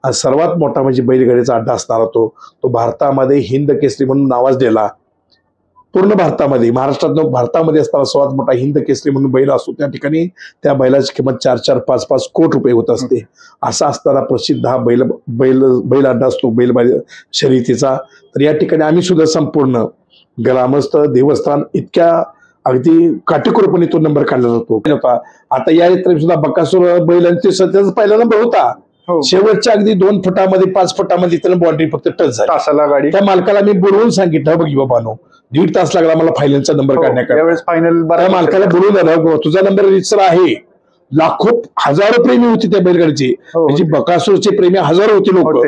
आज सर्वात मोठा म्हणजे बैलगाडीचा अड्डा असणारा तो भारतामध्ये हिंद केसरी म्हणून नावाजलेला, पूर्ण भारतामध्ये, भारतामध्ये असताना सर्वात मोठा हिंद केसरी म्हणून बैल असतो. त्या ठिकाणी त्या बैलाची किंमत 4-4, 5-5 कोटी रुपये होत असते. असा असताना प्रसिद्ध हा बैल अड्डा असतो बैल शर्यतीचा. तर या ठिकाणी आम्ही सुद्धा संपूर्ण ग्रामस्थ देवस्थान इतक्या अगदी काटेकोरपणे तो नंबर काढला जातो. आता या यात्रेत सुद्धा बकासूर बैलांचे सध्याचा पहिला नंबर होता. शेवटच्या अगदी 2 फुटामध्ये 5 फुटामध्ये त्याला बाउंड्री फक्त टच झाली. तासाला गाडी. त्या मालकाला मी बोलवून सांगितलं, बघी बाबानो 1.5 तास लागला मला फायनलचा नंबर काढण्याकरता. फायनल मालकाला बोलून झालं, तुझा नंबर रितसर आहे. लाखो हजारो प्रेमी होते त्या बैलगाडीचे, म्हणजे बकासूरचे प्रेमी हजारो होते लोक.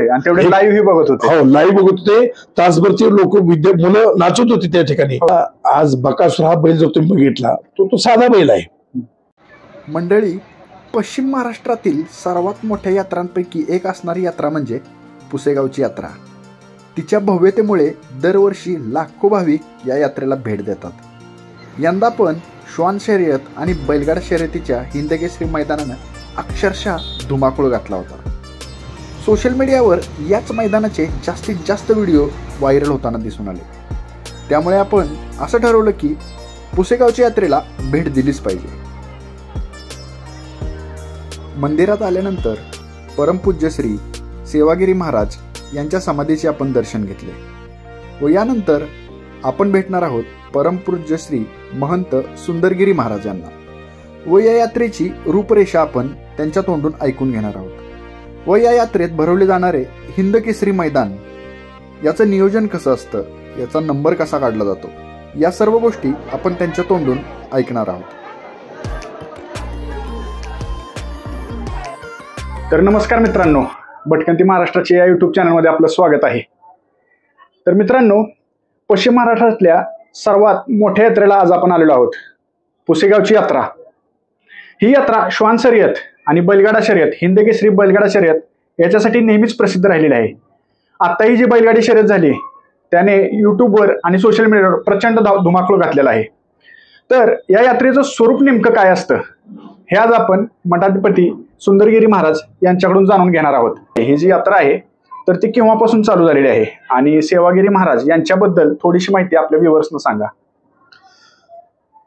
लाईव्ह बघत होते. हो, लाईव्ह बघत होते. तासभरचे लोक मुलं नाचत होते त्या ठिकाणी. आज बकासूर हा बैल जो तुम्ही बघितला तो साधा बैल आहे. मंडळी, पश्चिम महाराष्ट्रातील सर्वात मोठ्या यात्रांपैकी एक असणारी यात्रा म्हणजे पुसेगावची यात्रा. तिच्या भव्यतेमुळे दरवर्षी लाखो भाविक या यात्रेला भेट देतात. यंदा पण श्वान शर्यत आणि बैलगाडा शर्यतीच्या हिंदकेसरी मैदानानं अक्षरशः धुमाकूळ घातला होता. सोशल मीडियावर याच मैदानाचे जास्तीत जास्त व्हिडिओ व्हायरल होताना दिसून आले. त्यामुळे आपण असं ठरवलं की पुसेगावच्या यात्रेला भेट दिलीच पाहिजे. मंदिरात आल्यानंतर परमपूज्य श्री सेवागिरी महाराज यांच्या समाधीचे आपण दर्शन घेतले व यानंतर आपण भेटणार आहोत परमपूज्य श्री महंत सुंदरगिरी महाराज यांना व या यात्रेची रूपरेषा आपण त्यांच्या तोंडून ऐकून घेणार आहोत व या यात्रेत भरवले जाणारे हिंद केसरी मैदान याचं नियोजन कसं असतं, याचा नंबर कसा काढला जातो, या सर्व गोष्टी आपण त्यांच्या तोंडून ऐकणार आहोत. तर नमस्कार मित्रांनो, भटकंती महाराष्ट्राच्या या यूट्यूब चॅनलमध्ये आपलं स्वागत आहे. तर मित्रांनो, पश्चिम महाराष्ट्रातल्या सर्वात मोठ्या यात्रेला आज आपण आलेलो आहोत, पुसेगावची यात्रा. ही यात्रा श्वान शर्यत आणि बैलगाडा शर्यत, हिंदकेसरी बैलगाडा शर्यत याच्यासाठी नेहमीच प्रसिद्ध राहिलेली आहे. आता ही जी बैलगाडी शर्यत झाली त्याने यूट्यूबवर आणि सोशल मीडियावर प्रचंड धुमाकूळ घातलेला आहे. तर या यात्रेचं स्वरूप नेमकं काय असतं हे आज आपण मठाधिपती सुंदरगिरी महाराज यांच्याकडून जाणून घेणार आहोत. ही जी यात्रा आहे तर ती केव्हापासून चालू झालेली आहे आणि सेवागिरी महाराज यांच्याबद्दल थोडीशी माहिती आपल्या व्ह्यूअर्सना सांगा.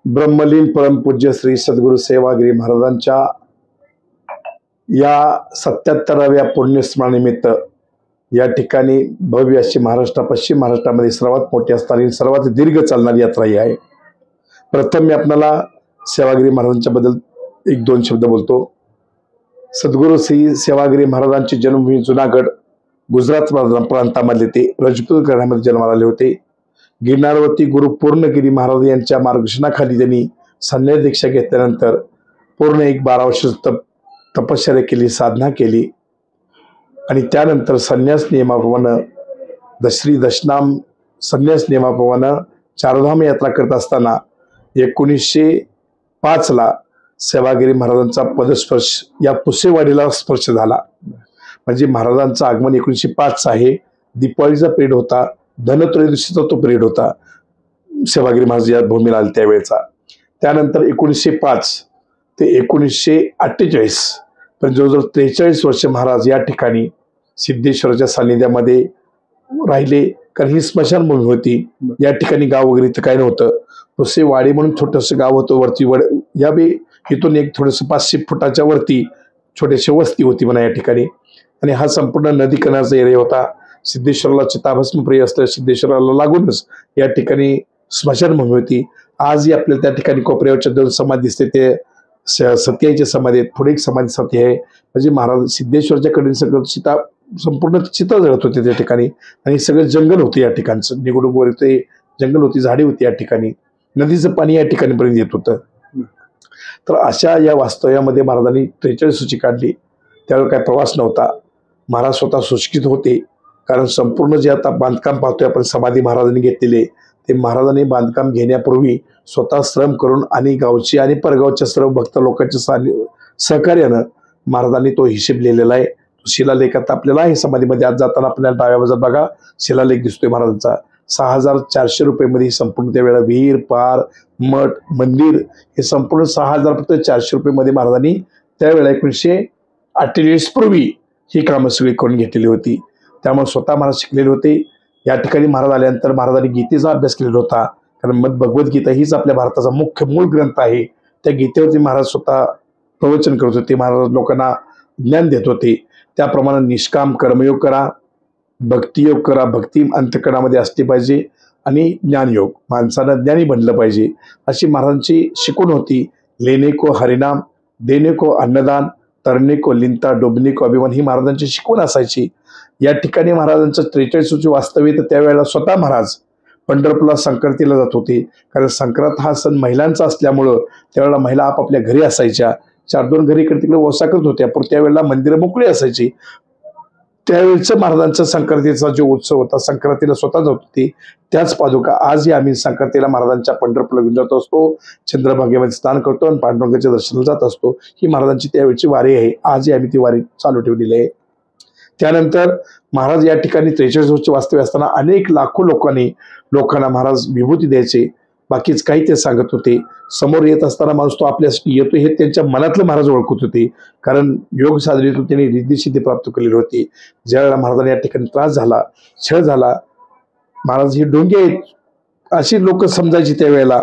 ब्रह्मलीन परमपूज्य श्री सद्गुरू सेवागिरी महाराजांच्या या 77व्या पुण्यस्मरणानिमित्त या ठिकाणी भव्य अशी पश्चिम महाराष्ट्रामध्ये सर्वात मोठी असणारी सर्वात दीर्घ चालणारी यात्रा ही आहे. प्रथम मी आपल्याला सेवागिरी महाराजांच्या बद्दल 1-2 शब्द बोलतो. सद्गुरू श्री सेवागिरी महाराजांची जन्मभूमी जुनागड गुजरात प्रांतामधले ते रजपूत घराण्यामध्ये जन्माला आले होते. गिरनारवरती गुरु पूर्णगिरी महाराज यांच्या मार्गदर्शनाखाली त्यांनी संन्यास दीक्षा घेतल्यानंतर पूर्ण 12 वर्ष तपश्चर्या केली, साधना केली आणि त्यानंतर संन्यास नियमाप्रमाणे श्री दशनाम संन्यास नियमाप्रमाणे चारधाम यात्रा करत असताना 1905ला सेवागिरी महाराजांचा पदस्पर्श या पुसेवाडीला स्पर्श झाला. म्हणजे महाराजांचं आगमन 1905 आहे. दिपावलीचा पिरियड होता, धनत्रयोदशीचा तो पिरियड होता सेवागिरी महाराज या भूमीला आले त्यावेळेचा. त्यानंतर 1905 ते 1948 पण जवळजवळ 43 वर्ष महाराज या ठिकाणी सिद्धेश्वराच्या सानिध्यामध्ये राहिले. कारण ही स्मशानभूमी होती. या ठिकाणी गाव वगैरे तर काही नव्हतं. पुसेवाडी म्हणून छोटंसं गाव होतं वरती. इथून एक थोडंसं 500 फुटाच्या वरती छोटेशी वस्ती होती म्हणा या ठिकाणी. आणि हा संपूर्ण नदी किनारचा एरिया होता. सिद्धेश्वराला चिताभस्म प्रिय असलं सिद्धेश्वराला लागूनच या ठिकाणी स्मशानभूमी होती. आजही आपल्याला त्या ठिकाणी कोपऱ्यावरच्या 2 समाधी दिसते, ते सत्याची समाधी आहेत. पुढे एक समाधी सत्य आहे. म्हणजे महाराज सिद्धेश्वरच्या कडे सगळं संपूर्ण चिता जळत होते त्या ठिकाणी आणि सगळं जंगल होते या ठिकाणचं. निगुडूक वर ते जंगल होती, झाडी होती या ठिकाणी. नदीचं पाणी या ठिकाणी पर्यंत येत होतं. तर अशा या वास्तव्यामध्ये महाराजांनी 43 सूची काढली. त्यावेळी काय प्रवास नव्हता. महाराज स्वतः सुशिक्षित होते. कारण संपूर्ण जे आता बांधकाम पाहतोय आपण समाधी महाराजांनी घेतलेले, ते महाराजांनी बांधकाम घेण्यापूर्वी स्वतः श्रम करून आणि गावची आणि परगावच्या सर्व भक्त लोकांच्या सहकार्यानं महाराजांनी तो हिशेब लिहिलेला आहे. शिलालेखात आपल्याला आहे. समाधीमध्ये आज जाताना आपल्याला डाव्या बाजूला बघा शिलालेख दिसतोय महाराजांचा. 6400 रुपये संपूर्ण त्यावेळेला विहीर, पार, मठ, मंदिर हे संपूर्ण 6400 रुपये मध्ये महाराजांनी त्यावेळेला 1948 पूर्वी ही कामं सगळी करून घेतलेली होती. त्यामुळे स्वतः महाराज शिकलेले होते. या ठिकाणी महाराज आल्यानंतर महाराजांनी गीतेचा अभ्यास केलेला होता. कारण भगवद्गीता हीच आपल्या भारताचा मुख्य मूळ ग्रंथ आहे. त्या गीतेवरती महाराज स्वतः प्रवचन करत होते. महाराज लोकांना ज्ञान देत होते. त्याप्रमाणे निष्काम कर्मयोग करा, भक्तियोग करा, भक्ती अंतःकरणामध्ये असली पाहिजे आणि ज्ञानयोग, माणसानं ज्ञानी बनलं पाहिजे अशी महाराजांची शिकवण होती. लेने को हरिनाम, देने को अन्नदान, तरणे को लिंता, डुबणे को अभिमान ही महाराजांची शिकवण असायची. या ठिकाणी महाराजांचं 43 वास्तव्य तर त्यावेळेला स्वतः महाराज पंढरपूरला संक्रांतीला जात होते. कारण संक्रांत हा सण महिलांचा असल्यामुळं त्यावेळेला महिला आपापल्या घरी असायच्या. 4-2 घरी इकडे तिकडे वसा करत होत्या, पण त्यावेळेला मंदिरं मोकळी असायची. त्यावेळेचं महाराजांचा संक्रांतीचा जो उत्सव होता, संक्रांतीला स्वतः जात होते. त्याच पादुका आजही आम्ही संक्रांतीला महाराजांच्या पंढरपूरला घेऊन जात असतो. चंद्रभागेमध्ये स्नान करतो आणि पांडुरंगाच्या दर्शनाला जात असतो. ही महाराजांची त्यावेळची वारी आहे. आजही आम्ही ती वारी चालू ठेवलेली आहे. त्यानंतर महाराज या ठिकाणी 43 वर्ष वास्तव्य असताना अनेक लाखो लोकांना महाराज विभूती द्यायचे. बाकीच काही ते सांगत होते. समोर येत असताना माणूस तो आपल्यासाठी येतो हे त्यांच्या मनातलं महाराज ओळखत होते. कारण योग साधनेतून त्यांनी रिद्धिसिद्धी प्राप्त केलेली होती. ज्यावेळेला महाराजांना या ठिकाणी त्रास झाला, छळ झाला, महाराज हे ढोंगे आहेत अशी लोक समजायची त्यावेळेला.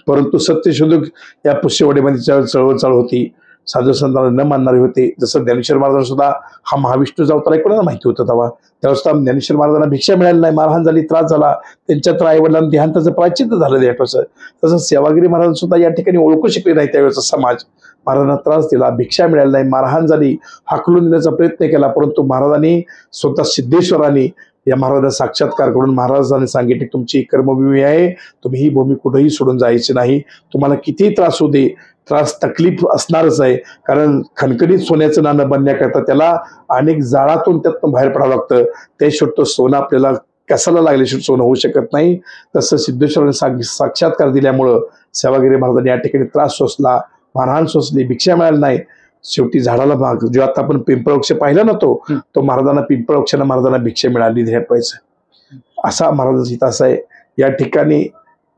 परंतु सत्यशोधक या पुष्यवाडीमध्ये चळवळ चालू होती. साधू संतांना न मानणारे होते. जसं ज्ञानेश्वर महाराजांना सुद्धा हा महाविष्णूचा अवतार आहे कोणाला माहिती होतं तेव्हा. त्यावेळेस ज्ञानेश्वर महाराजांना भिक्षा मिळाली नाही, मारहाण झाली, त्रास झाला. त्यांच्या तर आईवडिलांना देहांताचं प्रायश्चित्त झालं देहाचं. तसं सेवागिरी महाराज सुद्धा या ठिकाणी ओळखू शकले नाही. त्यावेळेचा समाज महाराजांना त्रास दिला, भिक्षा मिळाली नाही, मारहाण झाली, हाकलून देण्याचा प्रयत्न केला. परंतु महाराजांनी स्वतः सिद्धेश्वरांनी या महाराजांना साक्षात्कार करून महाराजांनी सांगितले, तुमची कर्मभूमी आहे, तुम्ही ही भूमी कुठेही सोडून जायची नाही. तुम्हाला कितीही त्रास होऊ दे, त्रास तकलीफ असणारच आहे. कारण खणखणीत सोन्याचं नाणं बनण्याकरता त्याला अनेक जाळातून त्यातून बाहेर पडावं लागतं. त्याशिवाय तो सोनं आपल्याला कसाला लागल्याशिवाय सोनं होऊ शकत नाही. तसं सिद्धेश्वरांनी साक्षात्कार दिल्यामुळं सेवागिरी महाराजांनी या ठिकाणी त्रास सोसला, मारहाण सोसली, भिक्षा मिळाली नाही. शेवटी झाडाला भाग जो आता आपण पिंपळवृक्ष पाहिला ना तो महाराजांना पिंपळवृक्षानं महाराजांना भिक्षा मिळाली ध्याटवायचं असा महाराजांचा इतिहास आहे. या ठिकाणी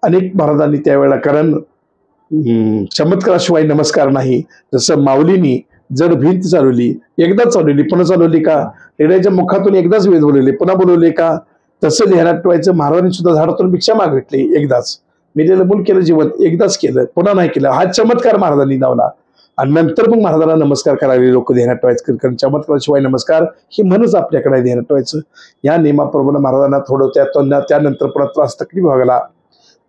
अनेक महाराजांनी त्यावेळेला, कारण चमत्काराशिवाय नमस्कार नाही. जसं माऊलींनी जड भिंत चालवली, एकदाच चालवली, पुन्हा चालवली का? रेड्याच्या मुखातून एकदाच वेद बोलवले, पुन्हा बोलवले का? तसं ध्यानात ठेवायचं. महाराजांनी सुद्धा झाडातून भिक्षा मागितली एकदाच. मेलेलं मूल केलं जिवंत, एकदाच केलं, पुन्हा नाही केलं. हा चमत्कार महाराजांनी लावला. आणि नंतर मग महाराजांना नमस्कार करायला लोक ध्यानात ठेवायचं. कारण चमत्काराशिवाय नमस्कार ही म्हणच आपल्याकडे ध्यानात ठेवायचं. या नियमाप्रमाणे महाराजांना थोडं त्यानंतर पुन्हा त्रास तकलीफ व्हायला.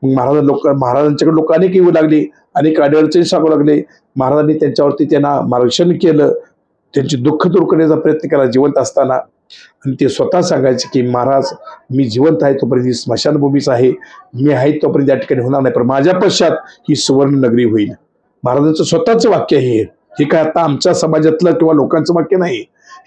मग महाराजांच्याकडे लोक अनेक येऊ लागले, अनेक अडचणी सांगू लागले. महाराजांनी त्यांच्यावरती त्यांना मार्गदर्शन केलं, त्यांची दुःख दूर करण्याचा प्रयत्न केला जिवंत असताना. आणि ते स्वतः सांगायचे की महाराज मी जिवंत आहे तोपर्यंत ही स्मशानभूमीच आहे, मी आहे तोपर्यंत या ठिकाणी होणार नाही, पण माझ्या पश्चात ही सुवर्ण नगरी होईल. महाराजांचं स्वतःचं वाक्य आहे हे काय आता आमच्या समाजातलं किंवा लोकांचं वाक्य नाही.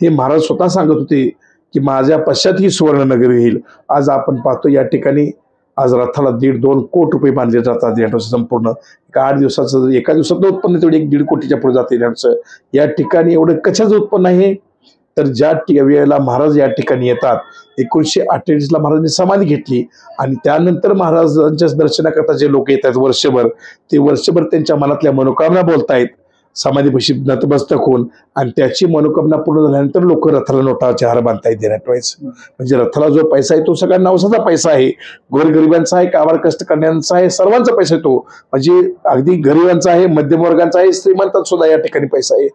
हे महाराज स्वतः सांगत होते की माझ्या पश्चात ही सुवर्ण नगरी होईल. आज आपण पाहतो या ठिकाणी आज रथाला 1.5-2 कोटी रुपये बांधले जातात. संपूर्ण 8 दिवसाचं, एका दिवसातलं उत्पन्न तेवढे 1.5 कोटीच्या पुढे जाते. या ठिकाणी एवढं कशाचं उत्पन्न आहे तर ज्या वेळेला महाराज या ठिकाणी येतात, 1948ला महाराजांनी समाधी घेतली आणि त्यानंतर महाराजांच्या दर्शनाकरता जे लोक येतात वर्षभर, ते वर्षभर त्यांच्या मनातल्या मनोकामना बोलतायत समाधीपाशी नतमस्तक होऊन. आणि त्याची मनोकामना पूर्ण झाल्यानंतर लोक रथाला नोटाचे हार बांधतायत ध्यानात ठेवायचं. म्हणजे रथाला जो पैसा आहे तो सगळ्या नवसाचा पैसा आहे, गोरगरिबांचा आहे, काबाड कष्ट करण्याचा आहे, सर्वांचा पैसा आहे तो. म्हणजे अगदी गरिबांचा आहे, मध्यमवर्गांचा आहे, श्रीमंतात सुद्धा या ठिकाणी पैसा आहे.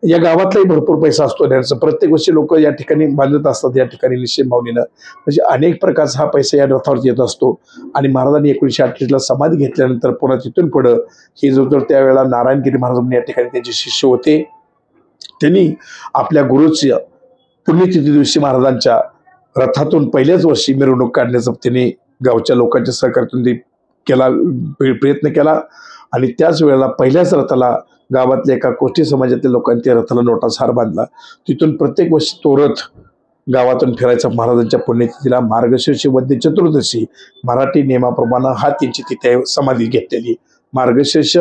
या गावातलाही भरपूर पैसा असतो ध्यानाचा. प्रत्येक गोष्टी लोक या ठिकाणी बांधत असतात या ठिकाणी निश्चित भावनेनं. म्हणजे अनेक प्रकारचा हा पैसा या रथावरती येत असतो. आणि महाराजांनी 1938ला समाधी घेतल्यानंतर पुन्हा तिथून पुढं हे जो त्यावेळेला नारायणगिरी महाराज या ठिकाणी त्यांचे शिष्य होते, त्यांनी आपल्या गुरुच्या पुण्यतिथी दिवशी महाराजांच्या रथातून पहिल्याच वर्षी मिरवणूक काढण्याचा त्यांनी गावच्या लोकांच्या सहकार्यातून प्रयत्न केला. आणि त्याच वेळेला पहिल्याच रथाला गावातल्या एका कोष्टी समाजातल्या लोकांनी त्या रथाला नोटाचा हार बांधला. तिथून प्रत्येक वर्षी तो रथ गावातून फिरायचा. महाराजांच्या पुण्यतिथीला मार्गशीर्ष वद्य चतुर्दशी मराठी नियमाप्रमाणे हा त्यांची तिथे समाधी घेतलेली. मार्गशीर्ष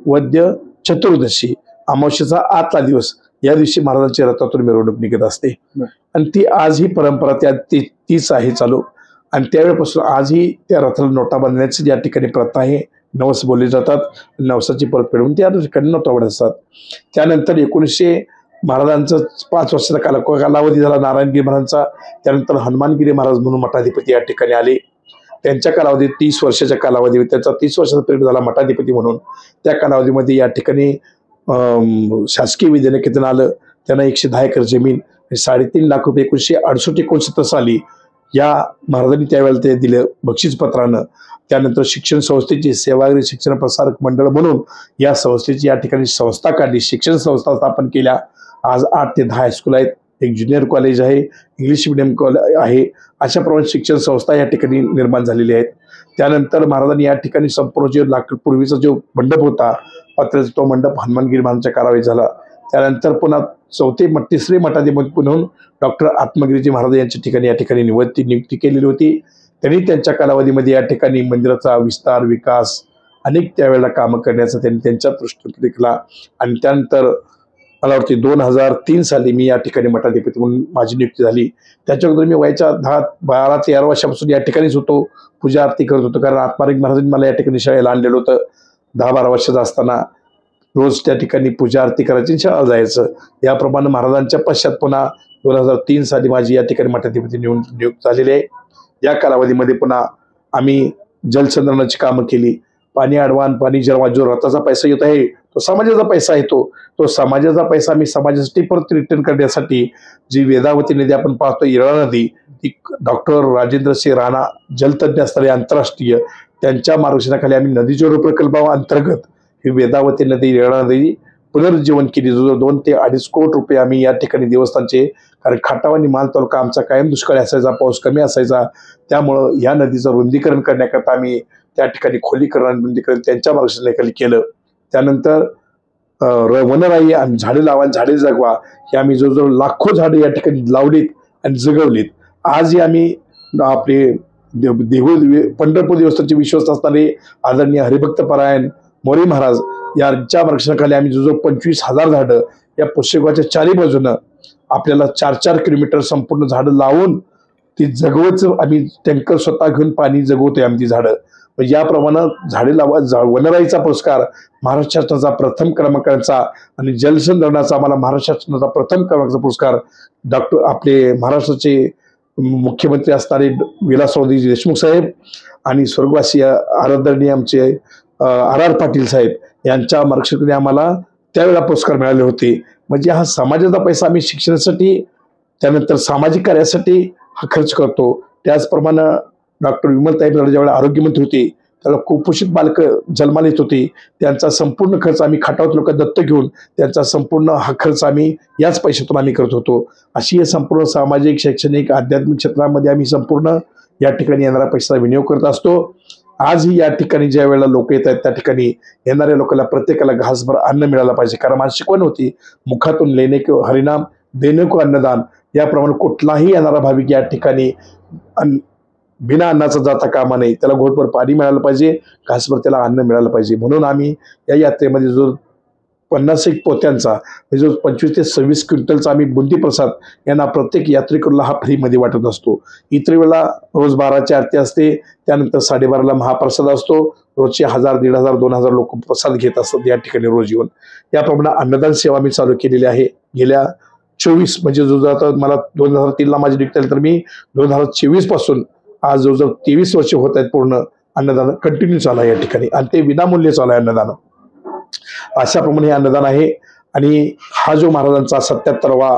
वद्य चतुर्दशी अमावस्येचा आतला दिवस, या दिवशी महाराजांच्या रथातून मिरवणूक निघत असते. आणि ती आज ही परंपरा तीच आहे चालू. आणि त्यावेळेपासून आजही त्या रथाला नोटा बांधण्याची या ठिकाणी प्रथा आहे. नवस बोलले जातात, नवसाची परतफेड होऊन त्या ठिकाणी नोटा बांधत असतात. त्यानंतर महाराजांचं 5 वर्षाचा कालावधी झाला नारायणगिरी महाराजांचा. त्यानंतर हनुमानगिरी महाराज म्हणून मठाधिपती या ठिकाणी आले. त्यांच्या कालावधीत 30 वर्षाच्या कालावधीत त्यांचा 30 वर्षाचा पिरियड झाला मठाधिपती म्हणून. त्या कालावधीमध्ये या ठिकाणी शासकीय विद्यानिकेतन आलं. त्यांना 110 एकर जमीन 3.5 लाख रुपये 1968-69 साली या महाराजांनी त्यावेळेला ते दिलं बक्षीसपत्रानं. त्यानंतर शिक्षण संस्थेची सेवागिरी शिक्षण प्रसारक मंडळ म्हणून या संस्थेची या ठिकाणी संस्था काढली. शिक्षण संस्था स्थापन केल्या. आज 8 ते 10 हायस्कूल आहेत, एक ज्युनियर कॉलेज आहे, इंग्लिश मिडियम कॉलेज आहे. अशा प्रमाणे शिक्षण संस्था या ठिकाणी निर्माण झालेली आहेत. त्यानंतर महाराजांनी या ठिकाणी संपूर्ण जे पूर्वीचा जो मंडप होता पत्र्याचा, तो मंडप हनुमानगिरी महाराजांच्या काळात झाला. त्यानंतर पुन्हा तिसरे मठाधिपती म्हणून डॉक्टर आत्मगिरीजी महाराज यांच्या ठिकाणी या ठिकाणी नियुक्ती केलेली होती. त्यांनी त्यांच्या कालावधीमध्ये या ठिकाणी मंदिराचा विस्तार विकास अनेक त्यावेळेला कामं करण्याचा त्यांनी त्यांच्या दृष्टीने केला. आणि त्यानंतर मला वाटते 2003 साली मी या ठिकाणी मठाधिपती म्हणून माझी नियुक्ती झाली. त्याच्या अगोदर मी वयाच्या 12-13 वर्षापासून या ठिकाणीच होतो, पूजा आरती करत होतो. कारण आत्माराम महाराजांनी मला या ठिकाणी शाळेला आणलेलं होतं. 10-12 वर्षाचा असताना रोज त्या ठिकाणी पूजा आरती करायची, शाळा जायचं. याप्रमाणे महाराजांच्या पश्चात पुन्हा 2003 साली माझी या ठिकाणी मठाधिपती नियुक्त झालेली आहे. या कालावधीमध्ये पुन्हा आम्ही जलसंधारणाची कामं केली. पाणी अडवान पाणी जिरवा, जो रथाचा पैसा येत आहे तो समाजाचा पैसा येतो. तो समाजाचा पैसा आम्ही समाजासाठी परत रिटर्न करण्यासाठी जी वेदावती नदी आपण पाहतो, येळा नदी, ती डॉक्टर राजेंद्र सिंह राणा जलतज्ञ असणारे आंतरराष्ट्रीय त्यांच्या मार्गदर्शनाखाली आम्ही नदी जोड प्रकल्पाअंतर्गत ही वेदावती नदी येळा नदी पुनर्जीवन केली. जो 2 ते 2.5 कोटी रुपये आम्ही या ठिकाणी देवस्थानचे, कारण खाटाव आणि माल तालुका आमचा कायम दुष्काळी असायचा, पाऊस कमी असायचा. त्यामुळं या नदीचं रुंदीकरण करण्याकरता आम्ही त्या ठिकाणी खोलीकरण आणि रुंदीकरण त्यांच्या मार्गदर्शनाखाली केलं. त्यानंतर वनराई आणि झाडे लावा झाडे जगवा हे आम्ही जवळजवळ लाखो झाडे या ठिकाणी लावलीत आणि जगवलीत. आजही आम्ही आपले पंढरपूर देवस्थानचे विश्वस्त असणारे आदरणीय हरिभक्तपरायण मोरे महाराज यांच्या मार्गदर्शनाखाली आम्ही जवळजवळ 25,000 झाडं या पुष्यगावाच्या 4ही बाजूनं आपल्याला 4-4 किलोमीटर संपूर्ण झाडं लावून ती जगवच आम्ही टँकर स्वतः घेऊन पाणी जगवतोय आम्ही ती झाडं. म्हणजे याप्रमाणे झाडे लावा वनराईचा पुरस्कार महाराष्ट्र शासनाचा प्रथम क्रमांकाचा आणि जलसंधारणाचा आम्हाला महाराष्ट्र शासनाचा प्रथम क्रमांकाचा पुरस्कार डॉक्टर आपले महाराष्ट्राचे मुख्यमंत्री असणारे विलासराव देशमुख साहेब आणि स्वर्गवासी आराधरणीय आमचे RR पाटील साहेब यांच्या मार्गदर्शनाने आम्हाला त्यावेळेला पुरस्कार मिळाले होते. म्हणजे हा समाजाचा पैसा आम्ही शिक्षणासाठी त्यानंतर सामाजिक कार्यासाठी हा खर्च करतो. त्याचप्रमाणे डॉक्टर विमलताई ज्यावेळेला आरोग्यमंत्री होते त्यावेळेला कुपोषित बालकं जन्माला येत होती, त्यांचा संपूर्ण खर्च आम्ही खाटावत लोक दत्तक घेऊन त्यांचा संपूर्ण हा खर्च आम्ही याच पैशातून आम्ही करत होतो. अशी हे संपूर्ण सामाजिक शैक्षणिक आध्यात्मिक क्षेत्रामध्ये आम्ही संपूर्ण या ठिकाणी येणारा पैसा विनियोग करत असतो. आजही या ठिकाणी ज्या वेळेला लोक येत आहेत त्या ठिकाणी येणाऱ्या लोकांना प्रत्येकाला घासभर अन्न मिळालं पाहिजे. कारण माझी शिकवण होती, मुखातून लेणे को हरिनाम देणे को अन्नदान. याप्रमाणे कुठलाही येणारा भाविक या ठिकाणी बिना अन्नाचा जाता कामा नये. त्याला घोटभर पाणी मिळालं पाहिजे, घासभर त्याला अन्न मिळालं पाहिजे. म्हणून आम्ही या यात्रेमध्ये जो 50 पोत्यांचा म्हणजे जो 25 ते 26 क्विंटलचा आम्ही बुंदी प्रसाद यांना प्रत्येक यात्रेकरूला हा फ्रीमध्ये वाटत असतो. इतर वेळेला रोज 12ची आरती असते, त्यानंतर 12:30ला महाप्रसाद असतो. रोजचे 1000, 1500, 2000 लोक प्रसाद घेत असतात या ठिकाणी रोज येऊन. याप्रमाणे अन्नदान सेवा मी चालू केलेली आहे. गेल्या 24 म्हणजे जो आता मला 2003ला माझी नियुक्ती झाली, तर मी 2024 पासून आज जवळजवळ 23 वर्ष होत आहेत पूर्ण अन्नदान कंटिन्यू चालू आहे या ठिकाणी, आणि ते विनामूल्य चालू आहे अन्नदान. अशाप्रमाणे हे अन्नदान आहे. आणि हा जो महाराजांचा 77वा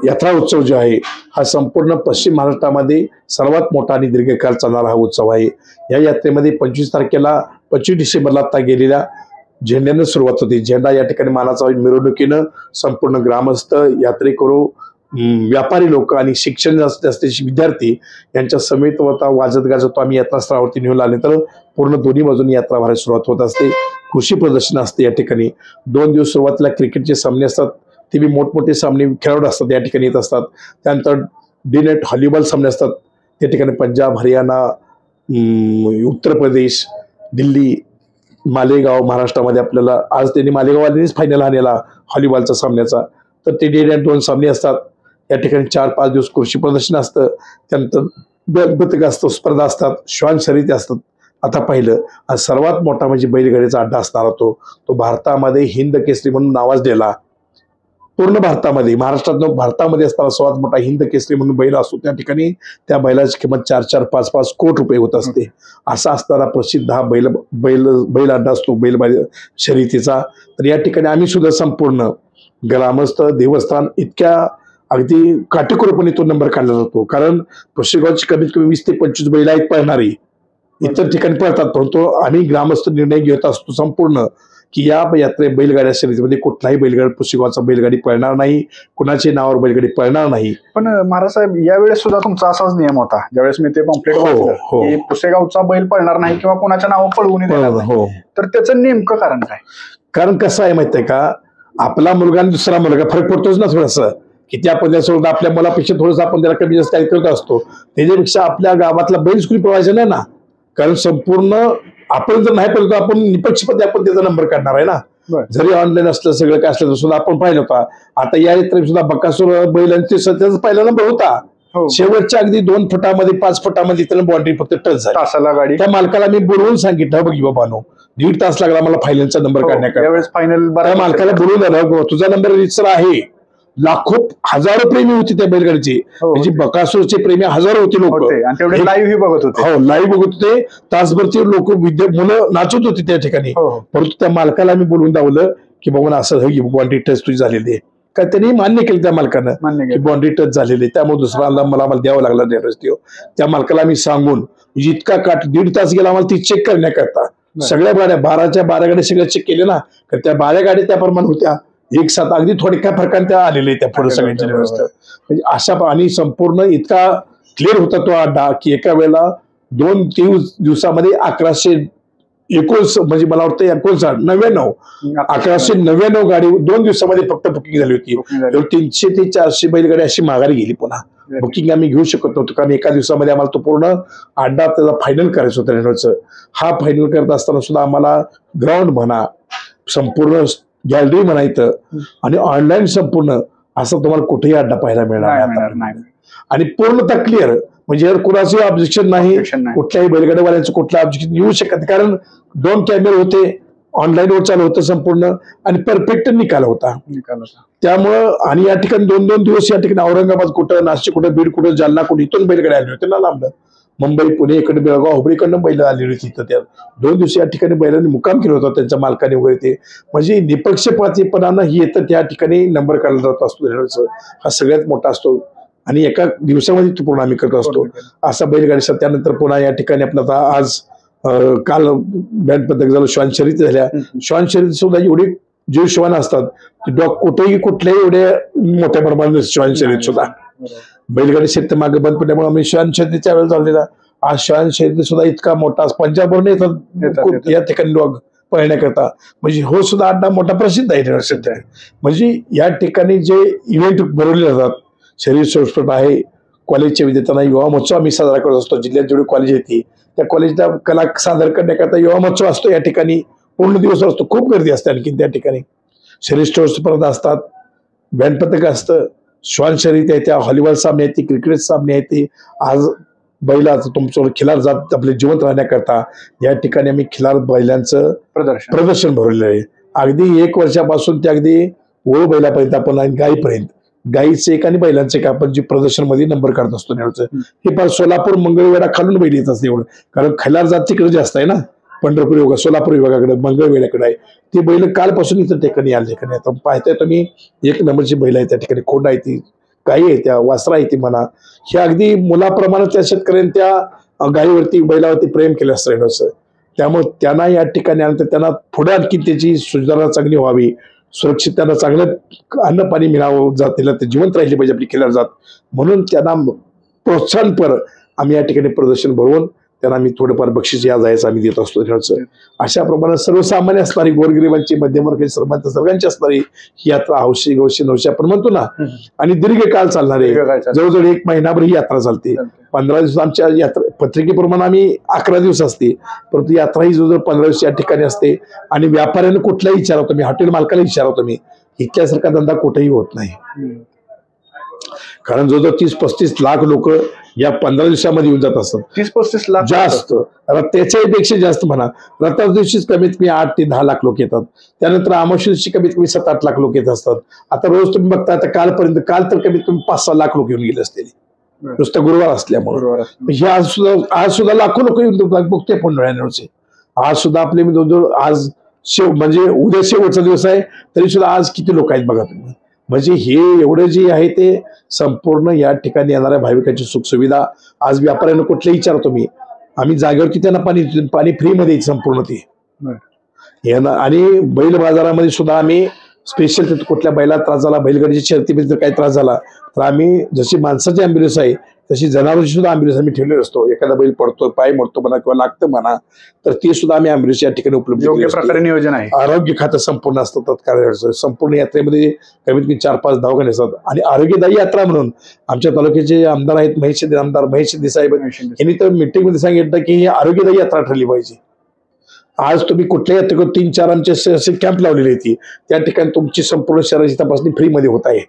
यात्रा उत्सव जो आहे हा संपूर्ण पश्चिम महाराष्ट्रामध्ये सर्वात मोठा आणि दीर्घकाळ चालणारा हा उत्सव आहे. या यात्रेमध्ये 25 डिसेंबरला आता गेलेल्या झेंड्यानं सुरुवात होती. झेंडा या ठिकाणी मानाचा मिरवणुकीनं संपूर्ण ग्रामस्थ, यात्रेकरू, व्यापारी लोक आणि शिक्षण असलेले विद्यार्थी यांच्या समेत होता वाजत गाजत आम्ही यात्रास्थळावरती नेऊन आल्यानंतर पूर्ण दोन्ही बाजूनी यात्रा भरायला सुरुवात होत असते. कृषी प्रदर्शन असते या ठिकाणी. 2 दिवस सुरुवातीला क्रिकेटचे सामने असतात, ते बी मोठमोठे सामने खेळाडू असतात या ठिकाणी येत असतात. त्यानंतर डे नाईट व्हॉलीबॉल सामने असतात त्या ठिकाणी. पंजाब, हरियाणा, उत्तर प्रदेश, दिल्ली, मालेगाव महाराष्ट्रामध्ये आपल्याला आज त्यांनी मालेगाववाल्यांनीच फायनल आणलेला व्हॉलीबॉलचा सामन्याचा. तर ते डे नाईट 2 सामने असतात या ठिकाणी. 4-5 दिवस कृषी प्रदर्शन असतं. त्यानंतर बैलबतक असतो, स्पर्धा असतात, श्वान शर्यती असतात. आता पाहिलं आज सर्वात मोठा म्हणजे बैलगाडीचा अड्डा असणारा तो भारतामध्ये हिंद केसरी म्हणून नावाजलेला पूर्ण भारतामध्ये भारतामध्ये असताना सर्वात मोठा हिंद केसरी म्हणून बैल असतो, त्या ठिकाणी त्या बैलाची किंमत 4-4, 5-5 कोटी रुपये होत असते. असा असताना प्रसिद्ध हा बैल अड्डा असतो शर्यतीचा. तर या ठिकाणी आम्ही सुद्धा संपूर्ण ग्रामस्थ देवस्थान इतक्या अगदी काटेकोरपणे तो नंबर काढला जातो. कारण पुसेगावची कमीत कमी 20 ते 25 बैल आहेत पळणारी, इतर ठिकाणी पळतात, परंतु आम्ही ग्रामस्थ निर्णय घेत असतो संपूर्ण की या बैलगाड्या शर्यतीमध्ये कुठलाही बैलगाडी पुसेगावचा बैलगाडी पळणार नाही, कुणाच्या नावावर बैलगाडी पळणार नाही. पण महाराज साहेब, यावेळेस सुद्धा तुमचा असाच नियम होता, ज्यावेळेस मी ते पॉम्पलेट वाचलं की पुसेगावचा बैल पळणार नाही किंवा कुणाच्या नावावर पळवून देणार नाही. तर त्याचं नेमकं कारण काय? कारण कसं आहे माहितीये का, आपला मुलगा आणि दुसरा मुलगा फरक पडतोच ना थोडंसं, की त्या पद्धतीसोबत आपल्या मुलापेक्षा थोडंसं आपण त्याला कमी जास्त काही करत असतो. त्याच्यापेक्षा आपल्या गावातला बैल स्कूल पळवायचा नाही ना, कारण संपूर्ण आपण जर नाही पळतो आपण निपक्षपाती आपण त्याचा नंबर काढणार आहे ना. जरी ऑनलाईन असलं सगळं काय असलं तर सुद्धा आपण पाहिलं होता. आता या यात्रेत सुद्धा बकासूर बैलांचे त्याचा पहिला नंबर होता. शेवटच्या अगदी 2 फुटामध्ये 5 फुटामध्ये त्याला बाउंड्री फक्त टच झाली. तासाला गाडी. त्या मालकाला मी बोलवून सांगितलं, बघी बाबानो 1.5 तास लागला मला फायनलचा नंबर काढण्याकरता. फायनल त्या मालकाला बोलून झालं, तुझा नंबर रितसर आहे. लाखो हजारो प्रेमी होते त्या बैलगाडीचे, म्हणजे बकासूरचे प्रेमी हजारो होते लोक. लाईव्ह बघत होते. हो, लाईव्ह बघत होते. तासभर ते लोक मुलं नाचत होते त्या ठिकाणी. परंतु त्या मालकाला मी बोलून दावलं की बाबा असं बाउंड्री टच तुझी झालेली आहे का. त्यांनी मान्य केलं त्या मालकानं की बाउंड्री टच झालेली आहे, त्यामुळे दुसरा मला द्यावं लागला ड्रायव्हर. त्या मालकाला मी सांगून इतका 1.5 तास गेला आम्हाला ती चेक करण्याकरता. सगळ्या गाड्या 12च्या 12 गाड्या सगळ्या चेक केले ना, तर त्या 12 गाड्या त्याप्रमाणे होत्या. एक साथ अगदी थोड्या फरकाने त्या आलेल्या त्या पुढे सगळ्यांच्या व्यवस्था. म्हणजे अशा आणि संपूर्ण इतका क्लिअर होता तो अड्डा की एका वेळेला 2-3 दिवसामध्ये 1119 म्हणजे मला वाटतं 1199 गाडी 2 दिवसामध्ये फक्त बुकिंग झाली होती. 300 ते 400 बैलगाडी अशी माघारी गेली. पुन्हा बुकिंग आम्ही घेऊ शकत नव्हतो, कारण एका दिवसामध्ये आम्हाला तो पूर्ण अड्डा त्याचा फायनल करायचं होतं रेनॉल्डचं. हा फायनल करत असताना सुद्धा आम्हाला ग्राउंड म्हणा, संपूर्ण गॅलरी म्हणायचं आणि ऑनलाईन संपूर्ण असं तुम्हाला कुठेही अड्डा पाहायला मिळणार नाही. आणि पूर्णतः क्लिअर, म्हणजे कुणाचं ऑब्जेक्शन नाही, कुठल्याही बैलगाडीवाल्यांचं कुठलं ऑब्जेक्शन येऊ शकत नाही, कारण 2 कॅमेरे होते, ऑनलाईनवर चालू होतं संपूर्ण आणि परफेक्ट निकाल होता. त्यामुळं आणि या ठिकाणी 2-2 दिवस या ठिकाणी औरंगाबाद कुठं, नाशिक कुठं, बीड कुठं, जालना कुठं, इथून बैलगाडी आले होते ना लांबलं. मुंबई, पुणे, इकडे बेळगाव, हुबळीकडनं बैल आलेली होती. तिथं त्या 2 दिवस या ठिकाणी बैलांनी मुक्काम केला होता त्यांच्या मालकाने वगैरे. ते म्हणजे निपक्षपातीपणानं ही येतं त्या ठिकाणी नंबर काढला जात असतो. हा सगळ्यात मोठा असतो आणि एका दिवसामध्ये तो पूर्ण आम्ही करत असतो असा बैलगाडी. त्यानंतर पुन्हा या ठिकाणी आपला आज काल बँड पदक झालं, श्वान शर्यती झाल्या. श्वान शर्यती सुद्धा एवढी जीव श्वान असतात कुठेही कुठल्याही एवढ्या मोठ्या प्रमाणात श्वान शर्यत सुद्धा. बैलगाडी शेत मागे बंद पडल्यामुळे आम्ही श्वान शर्यतीच्या वेळेस झालेला. आज श्वान शर्यती सुद्धा इतका मोठा पंजाबवरून येतात या ठिकाणी लोक पळण्याकरता. म्हणजे हो सुद्धा अड्डा मोठा प्रसिद्ध आहे. म्हणजे या ठिकाणी जे इव्हेंट भरवले जातात, शरीर संस्कृत आहे, कॉलेजच्या विद्यार्थ्यांना युवा महोत्सव आम्ही साजरा करत असतो. जिल्ह्यात जेवढे कॉलेज येते त्या कॉलेजला कला सादर करण्याकरता युवा महोत्सव असतो. या ठिकाणी पूर्ण दिवस असतो, खूप गर्दी असते. आणखी त्या ठिकाणी शरीर स्पर्धा असतात, बँड पथक असतं, श्वान शर्यती आहे, त्या व्हॉलीबॉल सामने आहेत, क्रिकेट सामने आहेत. आज बैलाचं तुमचं खिलार जात आपले जिवंत राहण्याकरता या ठिकाणी आम्ही खिलार बैलांचं प्रदर्शन भरवलेलं आहे. अगदी 1 वर्षापासून ते अगदी ओळ बैलापर्यंत आपण गायीपर्यंत, गाईचे एक आणि बैलांचे एक आपण जे प्रदर्शन मध्ये नंबर काढत असतो. हे पण सोलापूर मंगळवेढा खालून बैल येत असते एवढं, कारण खिलार जात तिकडे जास्त आहे ना. पंढरपूर विभाग, सोलापूर विभागाकडे, मंगळवेढ्याकडे आहे. ती बैल कालपासून इथं ठिकाणी या ठिकाणी आता पाहताय तुम्ही. 1 नंबरची बैल आहे त्या ठिकाणी, खोंड आहे ती, गाई आहे त्या, वासरा आहे ती म्हणा. हे अगदी मुलाप्रमाणे त्या शेतकऱ्यांनी त्या गायीवरती बैलावरती प्रेम केलं असतं. त्यामुळे त्यांना या ठिकाणी आलं तर त्यांना पुढे आणखी त्याची सुधारणा चांगली व्हावी, सुरक्षित त्यांना चांगलं अन्न पाणी मिळावं, जातीला ते जिवंत राहिली पाहिजे आपली खिलार जात, म्हणून त्यांना प्रोत्साहनपर आम्ही या ठिकाणी प्रदर्शन भरवून त्यांना आम्ही थोडंफार बक्षीस या जायचं आम्ही देत असतो. अशा प्रमाणे सर्वसामान्य असणारी, गोरगरिबांची, मध्यमवर्गीय, श्रीमंत सर्वांची असणारी ही यात्रा हौशी गौशी नवशी आपण म्हणतो ना, आणि दीर्घकाळ चालणारे, जवळजवळ 1 महिनाभर ही यात्रा चालते. 15 दिवस आमच्या यात्रा पत्रिकेप्रमाणे आम्ही 11 दिवस असते, परंतु यात्रा ही जवळजवळ 15 दिवस या ठिकाणी असते. आणि व्यापाऱ्यांना कुठलाही विचारतो मी, हॉटेल मालकाला विचारतो मी, इतक्यासारखा धंदा कुठेही होत नाही. कारण जवळजवळ 30-35 लाख लोक या 15 दिवसामध्ये येऊन जात असतात. 30-35 लाख जास्त, त्याच्याही पेक्षा जास्त म्हणा. रथाच्या दिवशीच कमीत कमी 8 ते 10 लाख लोक येतात. त्यानंतर अमावस्या दिवशी कमीत कमी 7-8 लाख लोक येत असतात. आता रोज तुम्ही बघता, आता काल तर कमीत कमी 5-6 लाख लोक येऊन गेले असतील नुसतं गुरुवार असल्यामुळे. हे आज सुद्धा लाखो लोक येऊन बघते पुंडळ्याचे. आज सुद्धा आपले आज म्हणजे उद्या शेवटचा दिवस आहे, तरी सुद्धा आज किती लोक आहेत बघा तुम्ही. म्हणजे हे एवढं जे आहे ते संपूर्ण या ठिकाणी येणाऱ्या भाविकांची सुखसुविधा. आज व्यापाऱ्यांना कुठल्याही विचारतो मी, आम्ही जागेवरती त्यांना पाणी फ्रीमध्ये संपूर्ण ते. आणि बैल बाजारामध्ये सुद्धा आम्ही स्पेशल कुठल्या बैला त्रास झाला, बैलगाडीच्या शर्तीमध्ये जर काही त्रास झाला तर आम्ही जशी माणसाची अँब्युलन्स आहे तशी जनावरांची सुद्धा अँब्युलन्स आम्ही ठेवलेलो असतो. एखादा बैल पडतो, पाय मोडतो म्हणा किंवा लागतं म्हणा, तर ते सुद्धा आम्ही अँब्युलन्स या ठिकाणी उपलब्ध योग्य प्रकारे नियोजन आहे. आरोग्य खातं संपूर्ण असतं तत्काळ. संपूर्ण यात्रेमध्ये कमीत कमी 4-5 दवाखाने असतात. आणि आरोग्यदायी यात्रा म्हणून आमच्या तालुक्याचे आमदार आहेत महेश शिंदे साहेब, यांनी तर मीटिंगमध्ये सांगितलं की ही आरोग्यदायी यात्रा ठरली पाहिजे. आज तुम्ही कुठल्या यात्रेकडे 3-4 आमचे असे कॅम्प लावलेले आहेत, त्या ठिकाणी तुमची संपूर्ण शरीराची तपासणी फ्रीमध्ये होत आहे.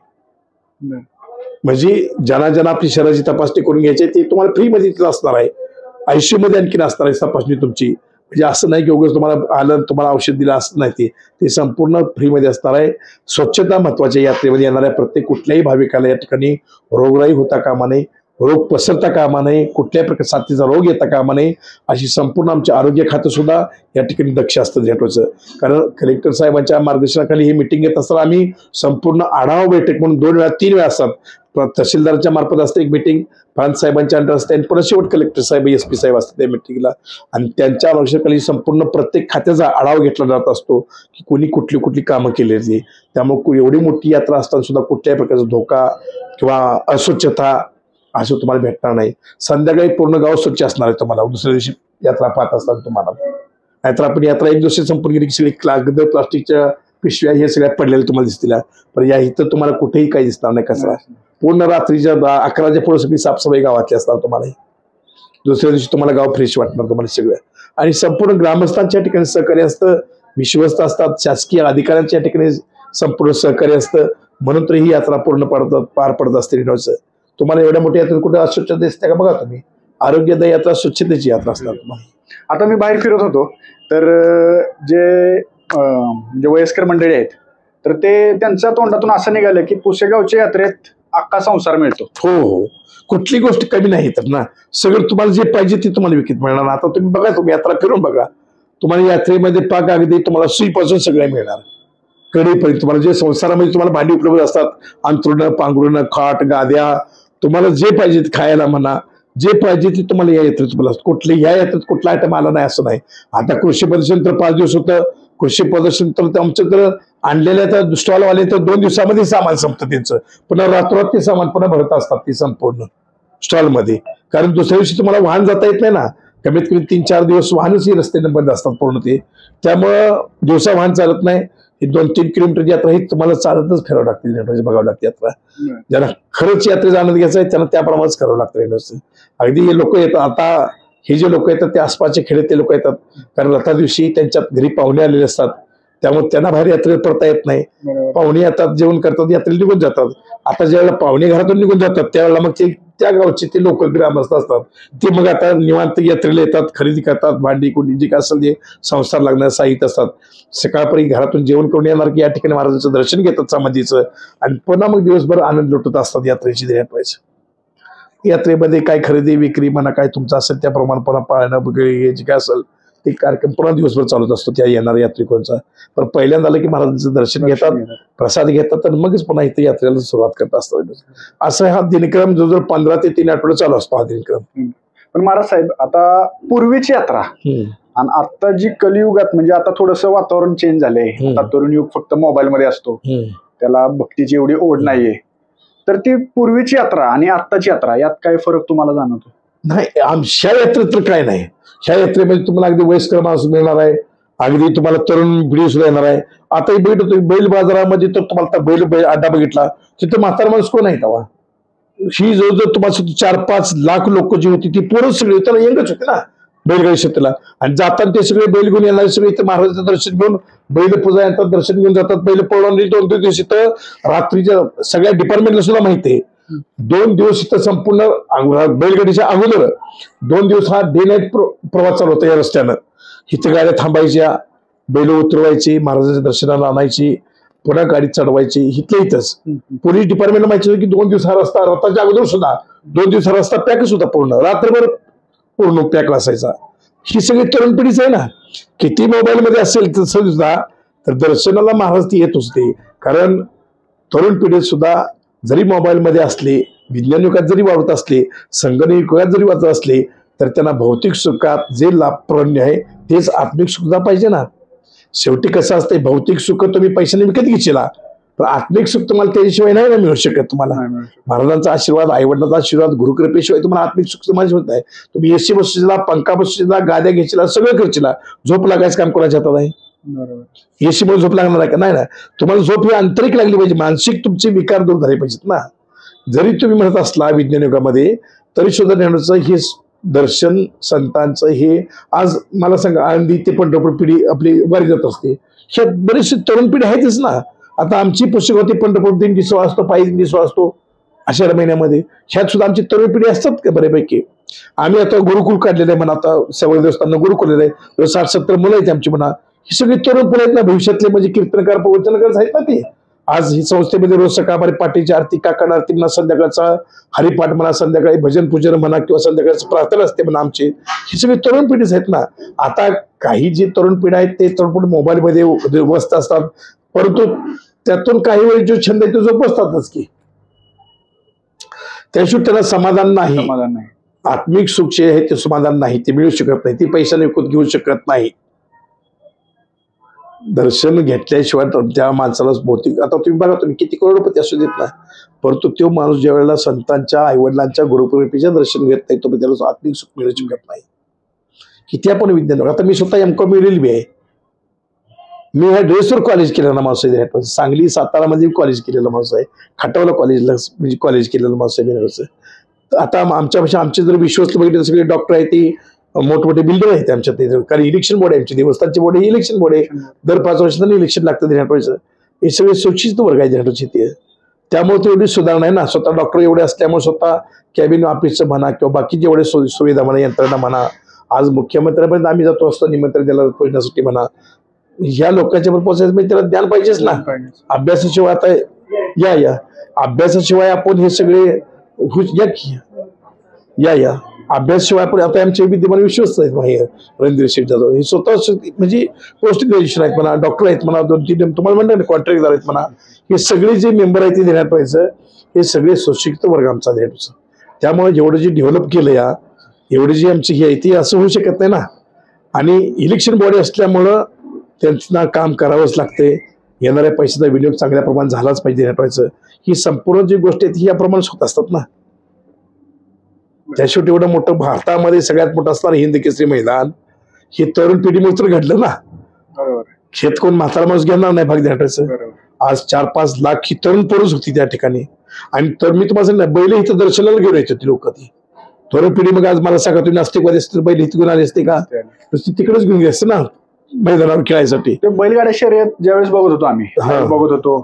म्हणजे ज्यांना आपली शरीराची तपासणी करून घ्यायची ते तुम्हाला फ्रीमध्ये असणार आहे. ICU मध्ये आणखी असणार आहे तपासणी तुमची. म्हणजे असं नाही की उगाच तुम्हाला आलं तुम्हाला औषध दिलं असं नाही, ते संपूर्ण फ्रीमध्ये असणार आहे. स्वच्छता महत्वाच्या यात्रेमध्ये येणाऱ्या प्रत्येक कुठल्याही भाविकाला या ठिकाणी रोगराई होता कामा नये, रोग पसरता कामा नये, कुठल्याही प्रकार साथीचा रोग येता कामा नये, अशी संपूर्ण आमचे आरोग्य खातं सुद्धा या ठिकाणी दक्ष असतं झेंडूचं. कारण कलेक्टर साहेबांच्या मार्गदर्शनाखाली ही मिटिंग घेत असताना आम्ही संपूर्ण आढावा बैठक म्हणून 2-3 वेळा असतात. तहसीलदारच्या मार्फत असते एक मिटिंग, प्रांत साहेबांच्या अंडर असते, आणि परत शेवट कलेक्टर साहेब SP साहेब असतात त्या मिटिंगला. आणि त्यांच्या मार्गदर्शनाखाली संपूर्ण प्रत्येक खात्याचा आढावा घेतला जात असतो की कोणी कुठली कामं केली. त्यामुळे एवढी मोठी यात्रा असताना सुद्धा कुठल्याही प्रकारचा धोका किंवा अस्वच्छता असं तुम्हाला भेटणार नाही. संध्याकाळी पूर्ण गाव स्वच्छ असणार आहे तुम्हाला दुसऱ्या दिवशी यात्रा पाहत असताना तुम्हाला. नाहीतर आपण यात्रा एक दिवशी संपूर्ण गेली की सगळी कागद, प्लास्टिकच्या पिशव्या हे सगळ्या पडलेल्या तुम्हाला दिसतील. पण या इथं तुम्हाला कुठेही काही दिसणार नाही कचरा. पूर्ण रात्रीच्या 11च्या पुढे सगळी साफसफाई गावातली असणार तुम्हाला. दुसऱ्या दिवशी तुम्हाला गाव फ्रेश वाटणार तुम्हाला सगळं. आणि संपूर्ण ग्रामस्थांच्या ठिकाणी सहकार्य असतं, विश्वस्त असतात, शासकीय अधिकाऱ्यांच्या ठिकाणी संपूर्ण सहकार्य असतं. म्हणून तर ही यात्रा पूर्ण पार पडत असते. तुम्हाला एवढ्या मोठ्या यात्रेत कुठे अस्वच्छता दिसते का बघा तुम्ही. आरोग्यदायी यात्रा स्वच्छतेची यात्रा असणार तुम्हाला. आता मी बाहेर फिरत होतो तर जे वयस्कर मंडळी आहेत तर ते त्यांच्या तोंडातून असं निघालं की पुसेगावच्या यात्रेत अख्खा संसार मिळतो. हो, कुठली गोष्ट कमी नाही तर ना. सगळं तुम्हाला जे पाहिजे ते तुम्हाला विकत मिळणार. आता तुम्ही बघा, तुम्ही यात्रा फिरून बघा, तुम्हाला यात्रेमध्ये पाक अगदी तुम्हाला सुईपासून सगळं मिळणार. कडेपर्यंत तुम्हाला जे संसारामध्ये तुम्हाला भांडी उपलब्ध असतात, अंथरुणं, पांघरुणं, खाट, गाद्या, तुम्हाला जे पाहिजे खायला म्हणा, जे पाहिजे ते तुम्हाला या यात्रेत तुम्हाला. ह्या यात्रेत कुठला आयटम आला नाही असं नाही. आता कृषी प्रदर्शन तर 5 दिवस होतं. कृषी प्रदर्शन तर आमचं तर आणलेल्या तर स्टॉलवाले तर 2 दिवसामध्ये सामान संपतं त्यांचं. पुन्हा रात्रोरात ते सामान पुन्हा भरत असतात ते संपूर्ण स्टॉलमध्ये. कारण दुसऱ्या दिवशी तुम्हाला वाहन जाता येत नाही ना. कमीत कमी 3-4 दिवस वाहनच रस्त्याने बंद असतात पूर्ण ते. त्यामुळं दिवसा वाहन चालत नाही. ही 2-3 किलोमीटर यात्रा ही तुम्हाला चालतच फिरावं लागते, बघावं लागते यात्रा. ज्यांना खरंच यात्रेचा आनंद घ्यायचा आहे त्यांना त्याप्रमाणेच करावं लागतं. अगदी हे लोक येतात, आता हे जे लोक येतात ते आसपासचे खेडे ते लोक येतात. कारण रथा दिवशी त्यांच्या घरी पाहुणे आलेले असतात, त्यामुळे त्यांना बाहेर यात्रेत पडता येत नाही. पाहुणे येतात, जेवण करतात, यात्रेला निघून जातात. आता ज्यावेळेला पाहुणे घरातून निघून जातात त्यावेळेला मग ते त्या गावचे ते लोक ग्रामस्थ असतात, ते मग आता निवांत यात्रेला येतात, खरेदी करतात, भांडी कुंडी जे काय असेल ते संसार लागणारे साहित्य असतात. सकाळपर्यंत घरातून जेवण करून येणार की या ठिकाणी महाराजांचं दर्शन घेतात समाधीचं, आणि पुन्हा मग दिवसभर आनंद लुटत असतात यात्रेची. यात्रेमध्ये काय खरेदी विक्री म्हणा काय तुमचं असेल त्याप्रमाणे पुन्हा पाळणं वगैरे जे काय असेल ते कार्यक्रम पुन्हा दिवसभर चालत असतो त्या येणाऱ्या यात्रिकांचा. पण पहिल्यांदा आलं की महाराजांचं दर्शन घेतात, प्रसाद घेतात, आणि मगच पुन्हा इथे यात्रेला सुरुवात करत असतात. असं हा दिनक्रम जवळजवळ 15 ते 3 आठवडे चालू असतो हा दिनक्रम. पण महाराज साहेब, आता पूर्वीची यात्रा आणि आता जी कलियुगात म्हणजे आता थोडंसं वातावरण चेंज झालंय. आता तरुण युग फक्त मोबाईल मध्ये असतो, त्याला भक्तीची एवढी ओढ नाहीये. तर ती पूर्वीची यात्रा आणि आत्ताची यात्रा यात काय फरक तुम्हाला जाणवतो? नाही, आमच्या यात्रेत तर काय नाही. ह्या यात्रेमध्ये तुम्हाला अगदी वयस्कर माणूस मिळणार आहे, अगदी तुम्हाला तरुण पिढी सुद्धा येणार आहे. आता बैल बाजारामध्ये तर तुम्हाला बैल अड्डा बघितला तिथं म्हातारा माणूस कोण आहे तेव्हा. ही जवळजवळ तुम्हाला 4-5 लाख लोक जी होती ती पोरं सगळी त्याला यंगच होते ना बैलगाडी क्षेत्राला. आणि जाताना ते सगळे बैल घेऊन येणारे सगळे इथं महाराजांचं दर्शन घेऊन बैल पूजा यांचं दर्शन घेऊन जातात. बैल पळवून 2-3 दिवशी तर रात्रीच्या सगळ्या डिपार्टमेंटला सुद्धा माहिती आहे 2 दिवस इथं संपूर्ण बैलगाडीच्या अगोदर 2 दिवस हा डे नाईट प्रवास चालू होता या रस्त्यानं. इथं गाड्या थांबायच्या, बैल उतरवायची, महाराजांच्या दर्शनाला आणायची, पुन्हा गाडीत चढवायची. इथंच पोलीस डिपार्टमेंटला माहिती होतं की 2 दिवस हा रस्ता, रथाच्या अगोदर सुद्धा 2 दिवस हा रस्ता पॅकच होता, पूर्ण रात्रभर पूर्ण पॅक असायचा. ही सगळी तरुण पिढीच आहे ना. किती मोबाईल मध्ये असेल तसं सुद्धा तर दर्शनाला महाराज ती येत असते. कारण तरुण पिढीत सुद्धा जरी मोबाईल मध्ये असले, विज्ञान युगात जरी वावरत असले, संगणक युगात जरी वाचत असले, तर त्यांना भौतिक सुखात जे लाभप्रण्य आहे तेच आत्मिक सुख पाहिजे ना. शेवटी कसं असतंय, भौतिक सुख तुम्ही पैशाने विकत घेशीला, पण आत्मिक सुख तुम्हाला त्याशिवाय नाही ना मिळू शकत. तुम्हाला महाराजांचा आशीर्वाद, आईवडिलांचा आशीर्वाद, गुरुकृपेशिवाय तुम्हाला आत्मिक सुख तुम्हाला होत नाही. तुम्ही एसी बसशीला, पंखा बसशीला, गाद्या घ्यायला, सगळं करशीला, झोप लागायचं काम कोणाच्या हातात आहे? एसी मुळे झोप लागणार आहे का? नाही ना. तुम्हाला झोप ही आंतरिक लागली पाहिजे, मानसिक तुमचे विकार दूर झाले पाहिजेत ना. जरी तुम्ही म्हणत असला विज्ञान युगामध्ये, तरी सुद्धा ज्ञानाचं हे दर्शन संतांचं हे आज मला सांगा, आळंदी ते पंढरपूर पिढी आपली वारी जात असते. ह्यात बरेचसे तरुण पिढी आहेतच ना. आता आमची पुस्तकं पंढरपूर दिंडी सोहळा असतो, पायी दिंडी सोहळा असतो आषाढ महिन्यामध्ये. ह्यात सुद्धा आमची तरुण पिढी असतात का बऱ्यापैकी. आम्ही आता गुरुकुल काढलेलं आहे म्हणा, आता सेवा देवस्थान गुरुकुल आहे, 60-70 मुलं आहेत आमची म्हणा. ही सगळी तरुण पिढी आहेत ना, भविष्यातले म्हणजे कीर्तनकार प्रवचनकार आहेत ना ते. आज ही संस्थेमध्ये रोज सकाळी पाठीची आरती, काकड आरती म्हणा, संध्याकाळचा हरिपाठ म्हणा, संध्याकाळी भजन पूजन म्हणा, किंवा संध्याकाळचं प्रार्थना असते म्हणा आमची. ही सगळी तरुण पिढीच आहेत ना. आता काही जी तरुण पिढी आहेत ते तरुण मोबाईलमध्ये व्यस्त असतात, परंतु त्यातून काही वेळ जो छंद आहे तो जोपासतातच की. त्याशिवाय त्याला समाधान नाही. आत्मिक सुख जे आहे ते समाधान नाही, ते मिळू शकत नाही, ती पैशाने विकत घेऊ शकत नाही. दर्शन घेतल्याशिवाय त्या माणसाला भौतिक, आता तुम्ही बघा, तुम्ही किती करोडपती असू देत ना, परंतु तो माणूस ज्या वेळेला संतांच्या, आईवडिलांच्या, गुरुकृपेच्या दर्शन घेत नाही, तो त्याला आत्मिक सुख मिळू शकत नाही. किती आपण विज्ञान, आता मी स्वतः M.Com मिळेल आहे. मी ह्या ड्रेसवर कॉलेज केलेला माणूस आहे. सांगली सातारामध्ये कॉलेज केलेला माणूस आहे. खटावला कॉलेजला म्हणजे कॉलेज केलेलं माणूस आहे. आता आमच्यापेक्षा आमचे जर विश्वस्त बघितले सगळे डॉक्टर आहेत, ते मोठमोठे बिल्डर आहेत आमच्या ते. कारण इलेक्शन बोर्ड आहे आमचे, देवस्थानचे बोर्ड हे इलेक्शन बोर्ड आहे. दर 5 वर्षांनी इलेक्शन लागतं देण्याचं. हे सगळे सुशिक्षित वर्ग आहे देण्याची ते. त्यामुळे ते एवढी सुधारणा आहे ना. स्वतः डॉक्टर एवढे असल्यामुळे स्वतः कॅबिन ऑफिसचं म्हणा किंवा बाकी जेवढे सुविधा म्हणा, यंत्रणा म्हणा, आज मुख्यमंत्र्यापर्यंत आम्ही जातो असतो, निमंत्रण द्यायला पोहोचण्यासाठी म्हणा. ह्या लोकांच्या पण पोहोचायचं म्हणजे त्याला ज्ञान पाहिजेच ना. अभ्यासाशिवाय आता या अभ्यासाशिवाय आपण हे सगळे या अभ्यासाशिवाय आपण, आता आमचे विद्यमान विश्वस्त आहेत बाहेर, रणधीर शेठ जाधव हे स्वतः म्हणजे पोस्ट ग्रॅज्युएशन आहेत म्हणा, डॉक्टर आहेत म्हणा, 2-3 तुम्हाला म्हणलं ना कॉन्ट्रॅक्टदार आहेत म्हणा. हे सगळे जे मेंबर आहेत ते देण्यात पाहिजे. हे सगळे सुशिक्षित वर्ग आमचा देण्याचं. त्यामुळे जेवढं जे डेव्हलप केलं या, एवढी जी आमची ही आहे ती असं होऊ शकत नाही ना. आणि इलेक्शन बॉडी असल्यामुळं त्यांना काम करावंच लागते. येणाऱ्या पैशाचा विनियोग चांगल्या प्रमाणात झालाच पाहिजे देण्यात पाहिजे. ही संपूर्ण जी गोष्ट आहे ती याप्रमाणेच होत असतात ना. त्याशिवाय एवढं मोठं भारतामध्ये सगळ्यात मोठं असणारं हिंद केसरी मैदान हे तरुण पिढीमुळे तर घडलं ना. खेत कोण म्हातारा माणूस घेणार नाही भाग देण्याचं. आज 4-5 लाख ही तरुण पोरच होती त्या ठिकाणी. आणि तर मी तुम्हाला सांगितलं, बैल इथं दर्शनाला घेऊन येत होती लोक. ती तरुण पिढी मग आज मला सांगा, तुम्ही नास्तिकवादी असते बैल इथे घेऊन आले असते का? तिकडेच घेऊन गेले असते ना मैदानावर खेळायसाठी. बैलगाड्या शर्यत ज्यावेळेस बघत होतो आम्ही, बघत होतो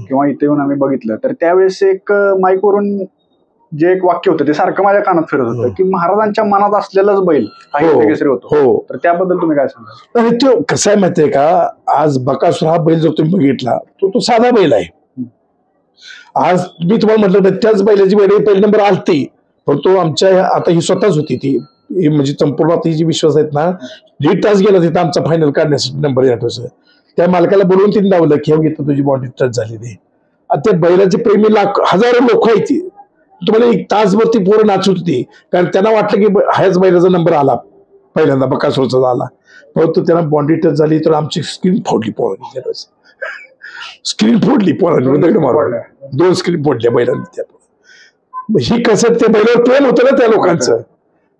किंवा इथे येऊन आम्ही बघितलं, तर त्यावेळेस एक माईकवरून जे एक वाक्य होतं ते सारखं माझ्या कानात फिरत होतं की महाराजांच्या मनात असलेलाच बैल केसरी होतो. तर त्याबद्दल तुम्ही काय सांगा? आणि तो कसा आहे माहितीये का, आज बकासूर हा बैल जर तुम्ही बघितला तो साधा बैल आहे. आज मी तुम्हाला म्हटलं ना, त्याच बैलाची बैल पहिली नंबर आलती, पण तो आमच्या आता ही स्वतःच होती ती म्हणजे संपूर्ण ती जी विश्वास आहेत ना, 1.5 तास गेला तिथं आमचा फायनल काढण्यासाठी नंबर येण्याचं. त्या मालकाला बोलवून तिने लावलं की हे घेतो तुझी बॉडी टच झाली ते. त्या बैलाचे प्रेमी हजारो लोक आहेत ती. तुम्हाला 1 तासभर ती पोरं नाचत होती, कारण त्यांना वाटलं की ह्याच बैलाचा नंबर आला पहिल्यांदा, बकासूरचा आला. परंतु त्यांना बॉडी टच झाली तर आमची स्क्रीन फोडली पोरांनी. स्क्रीन फोडली पोरांनी, 2 स्क्रीन फोडल्या बैलांनी. ही कसं ते बैलावर प्रेम होतं ना त्या लोकांचं.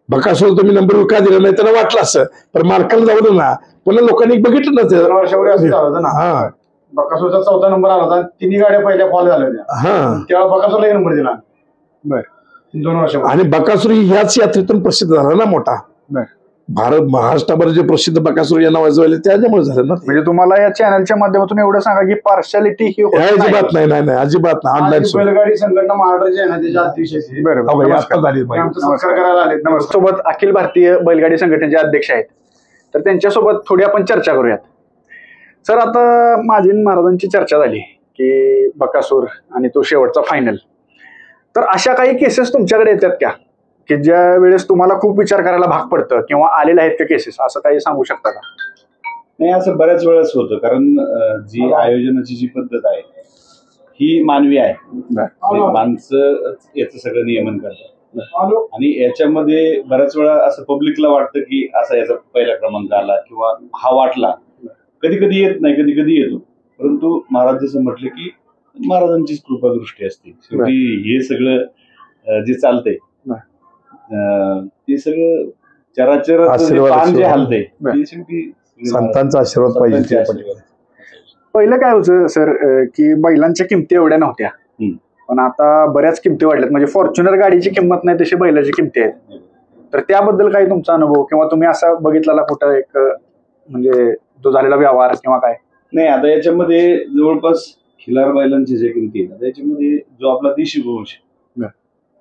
बकासूर तुम्ही नंबर का दिला नाही त्यांना वाटलं असं, पण मालकाला जाऊ ना. पुन्हा लोकांनी बघितलं ना ते. हा, बकासूरचा 4था नंबर आला होता, 3 गाड्या पहिल्या फॉल झाल्या होत्या. हा, तेव्हा बकासूरला नंबर दिला. बर, 2 वर्ष. आणि बकासूर ह्याच यात्रेतून प्रसिद्ध झाला ना मोठा. महाराष्ट्रभर जे प्रसिद्ध बकासूर यांना वाजवायला त्याच्यामुळे झालं ना ते. म्हणजे तुम्हाला या चॅनलच्या माध्यमातून एवढं सांगा की पार्शालिटी ही होत नाही. अजिबात नाही अजिबात नाही ऑनलाईन बैलगाडी संघटना महाराष्ट्राची आहे ना त्याच्या अध्यक्ष आहेत. बरोबर. आता झाली ते आमचा सत्कार करायला आलेत. नमस्कार. सोबत अखिल भारतीय बैलगाडी संघटनेचे अध्यक्ष आहेत, तर त्यांच्यासोबत थोडी आपण चर्चा करूयात. सर, आता माझी महाराजांची चर्चा झाली की बकासूर आणि तो शेवटचा फायनल, तर अशा काही केसेस तुमच्याकडे येतात का की ज्या वेळेस तुम्हाला खूप विचार करायला भाग पडतं किंवा आलेले आहेत का केसेस, असं काही सांगू शकता का? नाही, असं बऱ्याच वेळेस होतं, कारण जी आयोजनाची जी पद्धत आहे ही मानवी आहे. म्हणजे माणसं याचं सगळं नियमन करतात आणि याच्यामध्ये बऱ्याच वेळा असं पब्लिकला वाटतं की असा याचा पहिला क्रमांक आला किंवा हा वाटला. कधी कधी येत नाही, कधी कधी येतो, परंतु महाराज जसं म्हटलं की महाराजांचीच कृपादृष्टी असते. शेवटी हे सगळं जे चालतंय ते सगळं चराचर पान जे हलतंय ते शेवटी संतांचा आशीर्वाद पाहिजे. पहिलं काय होतं सर की बैलांच्या किमती एवढ्या नव्हत्या, पण आता बऱ्याच किमती वाढल्यात. म्हणजे फॉर्च्युनर गाडीची किंमत नाही तशी बैलाची किमती आहेत. तर त्याबद्दल काही तुमचा अनुभव किंवा तुम्ही असा बघितलेला कुठं एक म्हणजे तो झालेला व्यवहार किंवा काय? नाही, आता याच्यामध्ये जवळपास खिलार बैलांची जे किमती आहेत, त्याच्यामध्ये जो आपला देशी गोवंश,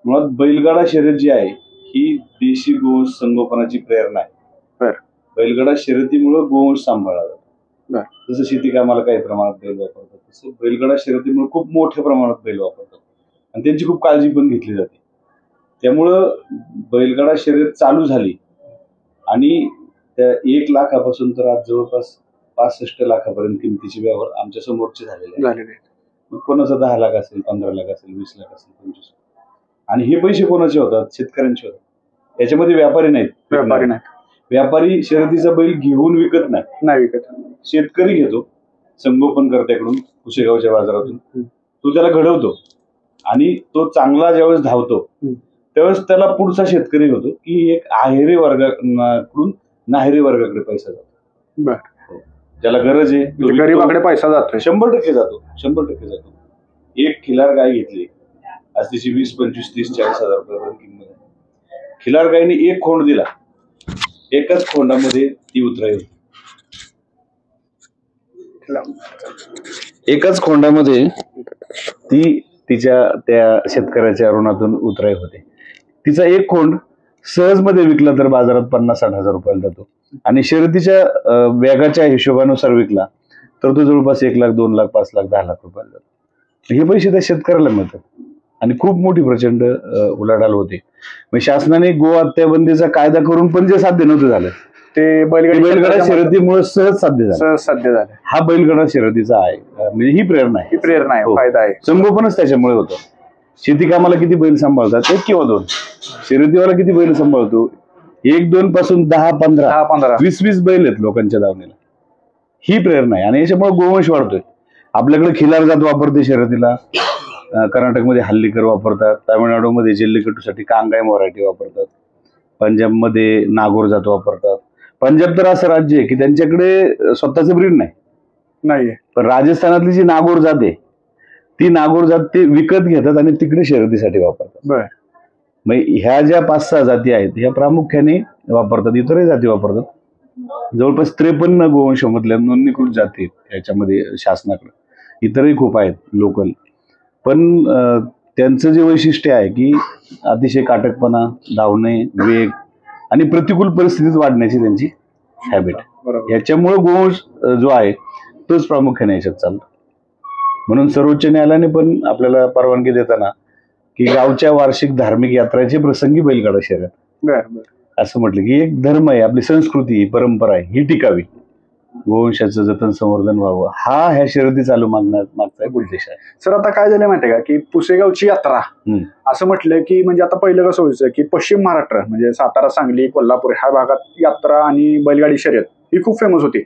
मुळात बैलगाडा शर्यत जी आहे ही देशी गोवंश संगोपनाची प्रेरणा आहे. बैलगाडा शर्यतीमुळे गोवंश सांभाळला जातो. जसं शेती कामाला काही प्रमाणात बैल वापरतात, तसं बैलगाडा शर्यतीमुळे खूप मोठ्या प्रमाणात बैल वापरतात आणि त्यांची खूप काळजी पण घेतली जाते. त्यामुळं बैलगाडा शर्यत चालू झाली आणि त्या 1 लाखापासून तर आज जवळपास 65 लाखापर्यंत किमतीचे व्यवहार आमच्या समोरचे झालेले आहेत. मग कोणाचा 10 लाख असेल, 15 लाख असेल, 20 लाख असेल, 25 लाख. आणि हे पैसे कोणाचे होतात? शेतकऱ्यांचे होतात. याच्यामध्ये व्यापारी नाहीत. व्यापारी शर्यतीचा बैल घेऊन विकत नाही विकत. शेतकरी घेतो संगोपनकर्त्याकडून, पुसेगावच्या बाजारातून. तो त्याला घडवतो आणि तो चांगला ज्यावेळेस धावतो त्यावेळेस त्याला पुढचा शेतकरी होतो की एक आहेरी वर्गाकडून नाहेरी वर्गाकडे पैसा जातो. ज्याला गरज आहे गरीबाकडे पैसा जातो, 100% जातो. 100% जातो. एक खिलार गाय घेतली, आज तिची 20, 25, 30, 40 हजार रुपयापर्यंत किंमत आहे. खिलार गायने एक खोंड दिला, एकाच खोंडामध्ये ती उतराई होती. एकाच खोंडामध्ये ती तिच्या त्या शेतकऱ्याच्या ऋणातून उतराई होते. तिचा एक खोंड सहजमध्ये विकला तर बाजारात 50-60 हजार रुपयाला जातो आणि शर्यतीच्या वेगाच्या हिशोबानुसार विकला तर तो जवळपास 1 लाख, 2 लाख, 5 लाख, 10 लाख रुपयाला जातो. हे पैसे त्या शेतकऱ्याला मिळतात आणि खूप मोठी प्रचंड उलाढाल होते. मग शासनाने गो हत्या बंदीचा कायदा करून पण जे साध्य नव्हतं झालं ते बैलगाडा शर्यतीमुळे सहज साध्य झालं. हा बैलगाडा शर्यतीचा आहे, म्हणजे ही प्रेरणा आहे, फायदा आहे. संगोपनच त्याच्यामुळे होतं. शेती कामाला किती बैल सांभाळतात? 1 किंवा 2. शर्यतीवाला किती बैल सांभाळतो? 1-2 पासून 10-15, 20-20 बैल आहेत लोकांच्या दावणीला. ही प्रेरणा आहे आणि याच्यामुळे गोवंश वाढतोय. आपल्याकडे खिलार जात वापरते शर्यतीला, कर्नाटकमध्ये हल्लीकर वापरतात, तामिळनाडूमध्ये जल्लीकट्टूसाठी कांगाय व्हरायटी वापरतात, पंजाबमध्ये नागोर जात वापरतात. पंजाब तर असं राज्य आहे की त्यांच्याकडे स्वतःच ब्रीड नाही, पण राजस्थानातली जी नागोर जात आहे ती नागोर जात ते विकत घेतात आणि तिकडे शर्यतीसाठी वापरतात. मग ह्या ज्या 5-6 जाती आहेत ह्या प्रामुख्याने वापरतात. इतरही जाती वापरतात. जवळपास 53 गोवंशामधल्या नोंदणीकृत जाती आहेत याच्यामध्ये शासनाकडे. इतरही खूप आहेत लोकल, पण त्यांचं जे वैशिष्ट्य आहे की अतिशय काटकपणा, धावणे, वेग आणि प्रतिकूल परिस्थितीत वाढण्याची त्यांची हॅबिट. याच्यामुळे गोवंश जो आहे तोच प्रामुख्याने याच्यात चालतो. म्हणून सर्वोच्च न्यायालयाने पण आपल्याला परवानगी देताना की गावच्या वार्षिक धार्मिक यात्राचे प्रसंगी बैलगाडा शर्यत असं म्हटलं की एक धर्म आहे, आपली संस्कृती, परंपरा आहे, ही टिकावी, गोवंशाचं जतन संवर्धन व्हावं, हा ह्या शर्यती चालू मागचा एक उद्देश आहे. सर, आता काय झालं माहितीये का की पुसेगावची यात्रा असं म्हटलं की म्हणजे आता पहिलं कसं व्हायचं की पश्चिम महाराष्ट्र म्हणजे सातारा, सांगली, कोल्हापूर ह्या भागात यात्रा आणि बैलगाडी शर्यत ही खूप फेमस होती.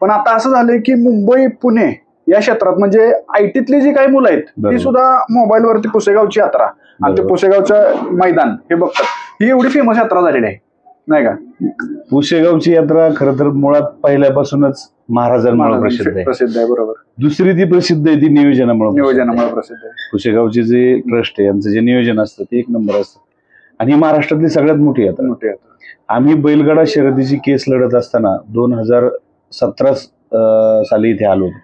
पण आता असं झालंय की मुंबई, पुणे या क्षेत्रात म्हणजे आयटीतली जी काही मुलं आहेत ती सुद्धा मोबाईलवरती पुसेगावची यात्रा आणि ते पुसेगावचं मैदान हे बघतात. ही एवढी फेमस यात्रा झालेली आहे नाही का? पुसेगावची यात्रा खरं तर मुळात पहिल्यापासूनच महाराजांमुळे प्रसिद्ध आहे. बरोबर. दुसरी ती प्रसिद्ध आहे ती नियोजनामुळे प्रसिद्ध आहे. पुसेगावचे जे ट्रस्ट आहे यांचं जे नियोजन असतं ते 1 नंबर असतं आणि ही महाराष्ट्रातली सगळ्यात मोठी यात्रा. मोठी यात्रा. आम्ही बैलगाडा शर्यतीची केस लढत असताना 2017 साली इथे आलो होतो.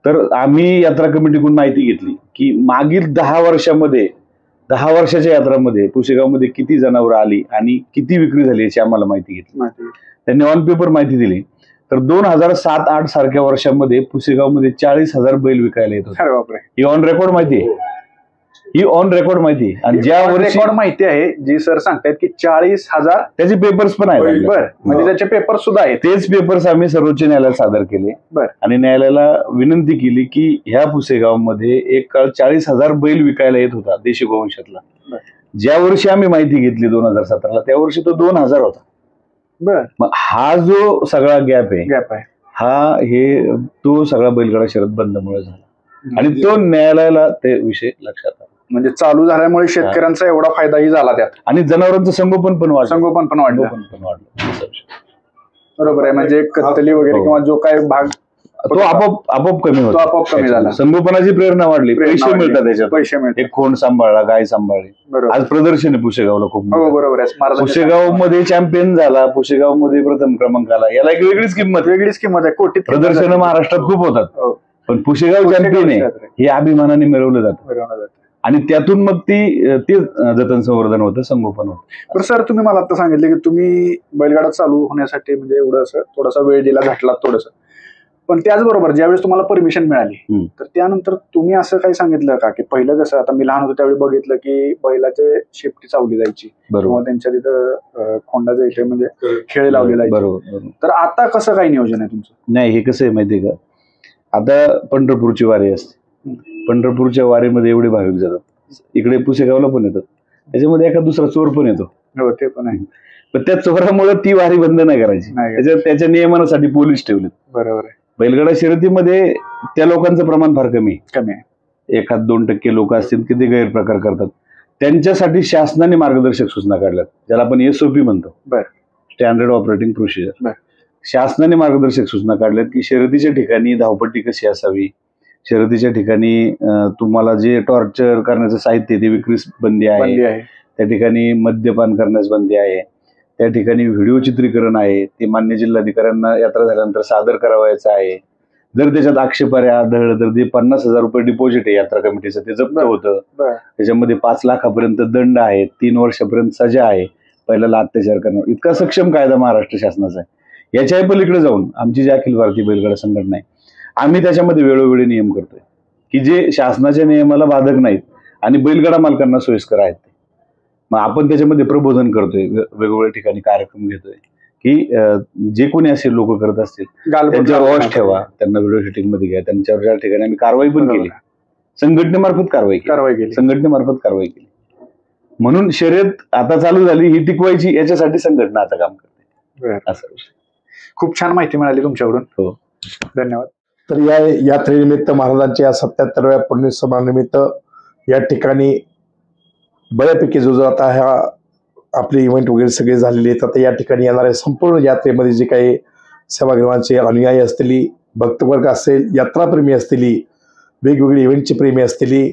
तर आम्ही यात्रा कमिटीकडून माहिती घेतली की मागील 10 वर्षामध्ये 10 वर्षाच्या यात्रामध्ये पुसेगावमध्ये किती जनावरं आली आणि किती विक्री झाली याची आम्हाला माहिती घेतली. त्यांनी ऑन पेपर माहिती दिली. तर 2007-8 सारख्या वर्षामध्ये पुसेगावमध्ये 40,000 बैल विकायला येत होते. अरे बापरे. ही ऑन रेकॉर्ड माहिती आहे. ही ऑन रेकॉर्ड माहिती आहे. आणि ज्या वर्षी रेकॉर्ड माहिती आहे जी सर सांगतायत की 40,000 त्याचे पेपर्स पण आहेत. बरं, म्हणजे त्याचे पेपर सुद्धा आहेत. तेच पेपर्स आम्ही सर्वोच्च न्यायालयात सादर केले. बरं. आणि न्यायालयाला विनंती केली की ह्या पुसेगावमध्ये एक काळ 40,000 बैल विकायला येत होता देशी गोवंशातला. ज्या वर्षी आम्ही माहिती घेतली 2017ला त्या वर्षी तो 2,000 होता. बर. मग हा जो सगळा गॅप आहे हे तो सगळा बैलगाडा शर्यत बंदमुळे झाला आणि तो न्यायालयाला ते विषय लक्षात आला. म्हणजे चालू झाल्यामुळे शेतकऱ्यांचा एवढा फायदाही झाला त्यात आणि जनावरांचं संगोपन पण वाढलं. वाढलं. बरोबर आहे. म्हणजे कत्तली वगैरे किंवा जो काय भाग तो आपोआप कमी होतो. आपोआप कमी झाला. संगोपनाची प्रेरणा वाढली. पैसे मिळतात त्याच्यात. पैसे मिळतात. एक खोंड सांभाळला, गाय सांभाळली. आज प्रदर्शन आहे पुसेगावला खूप. बरोबर आहे. पुसेगाव मध्ये चॅम्पियन झाला, पुसेगाव मध्ये प्रथम क्रमांक आला. याला एक वेगळीच किंमत आहे. कोटी प्रदर्शन महाराष्ट्रात खूप होतात. पण पुसेगाव चॅम्पियन आहे हे अभिमानाने मिळवलं जातं. आणि त्यातून मग ते जतन संवर्धन होतं, संगोपन होतं. पण सर तुम्ही मला आता सांगितलं की तुम्ही बैलगाडा चालू होण्यासाठी म्हणजे एवढं असं थोडासा वेळ दिला, घातला थोडंसं. पण त्याचबरोबर ज्यावेळेस तुम्हाला परमिशन मिळाली तर त्यानंतर तुम्ही असं काही सांगितलं का की पहिलं कसं आता मी लहान होतो त्यावेळी बघितलं की बैलाचे शेपटी चावली जायची किंवा त्यांच्या तिथं खोंडाच्या इथे म्हणजे खेळ लावले जायचे. बरोबर. तर आता कसं काही नियोजन आहे तुमचं? नाही, हे कसं आहे माहितीये का, आता पंढरपूरची वारी असते. पंढरपूरच्या वारीमध्ये एवढे भाविक जातात. इकडे पुसेगावला पण येतात. त्याच्यामध्ये एखादा दुसरा चोर पण येतो. हो, ते पण आहे. पण त्या चोरामुळे ती वारी बंद नाही करायची. त्याच्या नियमनासाठी पोलीस ठेवलेत. बरोबर आहे. बैलगाडा शर्यतीमध्ये त्या लोकांचं प्रमाण फार कमी आहे. 1-2% लोक असतील की ते गैरप्रकार करतात. त्यांच्यासाठी शासनाने मार्गदर्शक सूचना काढल्यात, ज्याला आपण SOP म्हणतो, स्टँडर्ड ऑपरेटिंग प्रोसिजर. शासनाने मार्गदर्शक सूचना काढल्यात की शर्यतीच्या ठिकाणी धावपट्टी कशी असावी, शर्यतीच्या ठिकाणी तुम्हाला जे टॉर्चर करण्याचं साहित्य ते विक्रीस बंदी आहे, त्या ठिकाणी मद्यपान करण्यास बंदी आहे, त्या ठिकाणी व्हिडिओ चित्रीकरण आहे, ते मान्य जिल्हाधिकाऱ्यांना यात्रा झाल्यानंतर सादर करावायचं आहे. जर त्याच्यात आक्षेपार्ह आढळलं तर ते 50,000 रुपये डिपॉझिट आहे यात्रा कमिटीचं, ते जप्त होतं. त्याच्यामध्ये 5 लाखापर्यंत दंड आहे, 3 वर्षापर्यंत सजा आहे पहिल्याला अत्याचार करणार. इतका सक्षम कायदा महाराष्ट्र शासनाचा आहे. याच्याही पलीकडे जाऊन आमची जी अखिल भारतीय बैलगाडा संघटना आहे, आम्ही त्याच्यामध्ये वेळोवेळी नियम करतोय की जे शासनाच्या नियमाला बाधक नाहीत आणि बैलगाडा मालकांना सोयीस्कर आहेत. मग आपण त्याच्यामध्ये प्रबोधन करतोय, वेगवेगळ्या ठिकाणी कार्यक्रम घेतोय की जे कोणी असे लोक करत असतील त्यांच्यावर वॉच ठेवा, त्यांना व्हिडिओ शूटिंग मध्ये घ्या. त्यांच्यावर ज्या ठिकाणी आम्ही कारवाई पण केली, संघटनेमार्फत कारवाई केली. म्हणून शर्यत आता चालू झाली, ही टिकवायची, याच्यासाठी संघटना आता काम करते. असं खूप छान माहिती मिळाली तुमच्याकडून. हो, धन्यवाद. तर या यात्रेनिमित्त महाराजांच्या या 77व्या पुण्यसमानिमित्त या ठिकाणी बऱ्यापैकी जो आता ह्या आपले इव्हेंट वगैरे सगळे झालेले आहेत. आता या ठिकाणी येणाऱ्या संपूर्ण यात्रेमध्ये जे काही सेवाग्रामांचे अनुयायी असतील, भक्तवर्ग असेल, यात्राप्रेमी असतील, वेगवेगळे इव्हेंटचे प्रेमी असतील,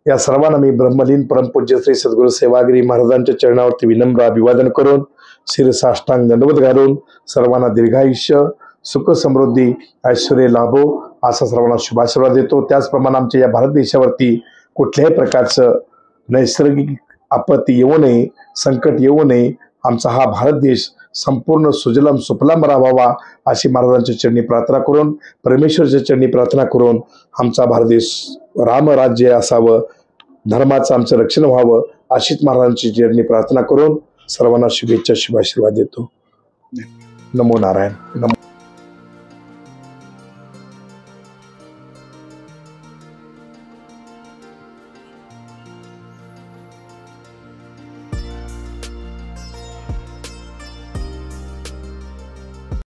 या सर्वांना मी ब्रह्मलीन परमपूज्य श्री सद्गुरू सेवागिरी महाराजांच्या चरणावरती विनम्र अभिवादन करून शिरसाष्टांग दंडवत घालून सर्वांना दीर्घायुष्य, सुख, समृद्धी, ऐश्वर्य लाभो असा सर्वांना शुभाशीर्वाद देतो. त्याचप्रमाणे आमच्या या भारत देशावरती कुठल्याही प्रकारचं नैसर्गिक आपत्ती येऊ नये, संकट येऊ नये. आमचा हा भारत देश संपूर्ण सुजलाम सुफलाम राहावा अशी महाराजांच्या चरणी प्रार्थना करून, परमेश्वराच्या चरणी प्रार्थना करून आमचा भारत देश रामराज्य असावं, धर्माचं आमचं रक्षण व्हावं अशीच महाराजांची चरणी प्रार्थना करून सर्वांना शुभेच्छा, शुभाशीर्वाद देतो. नमो नारायण. नमो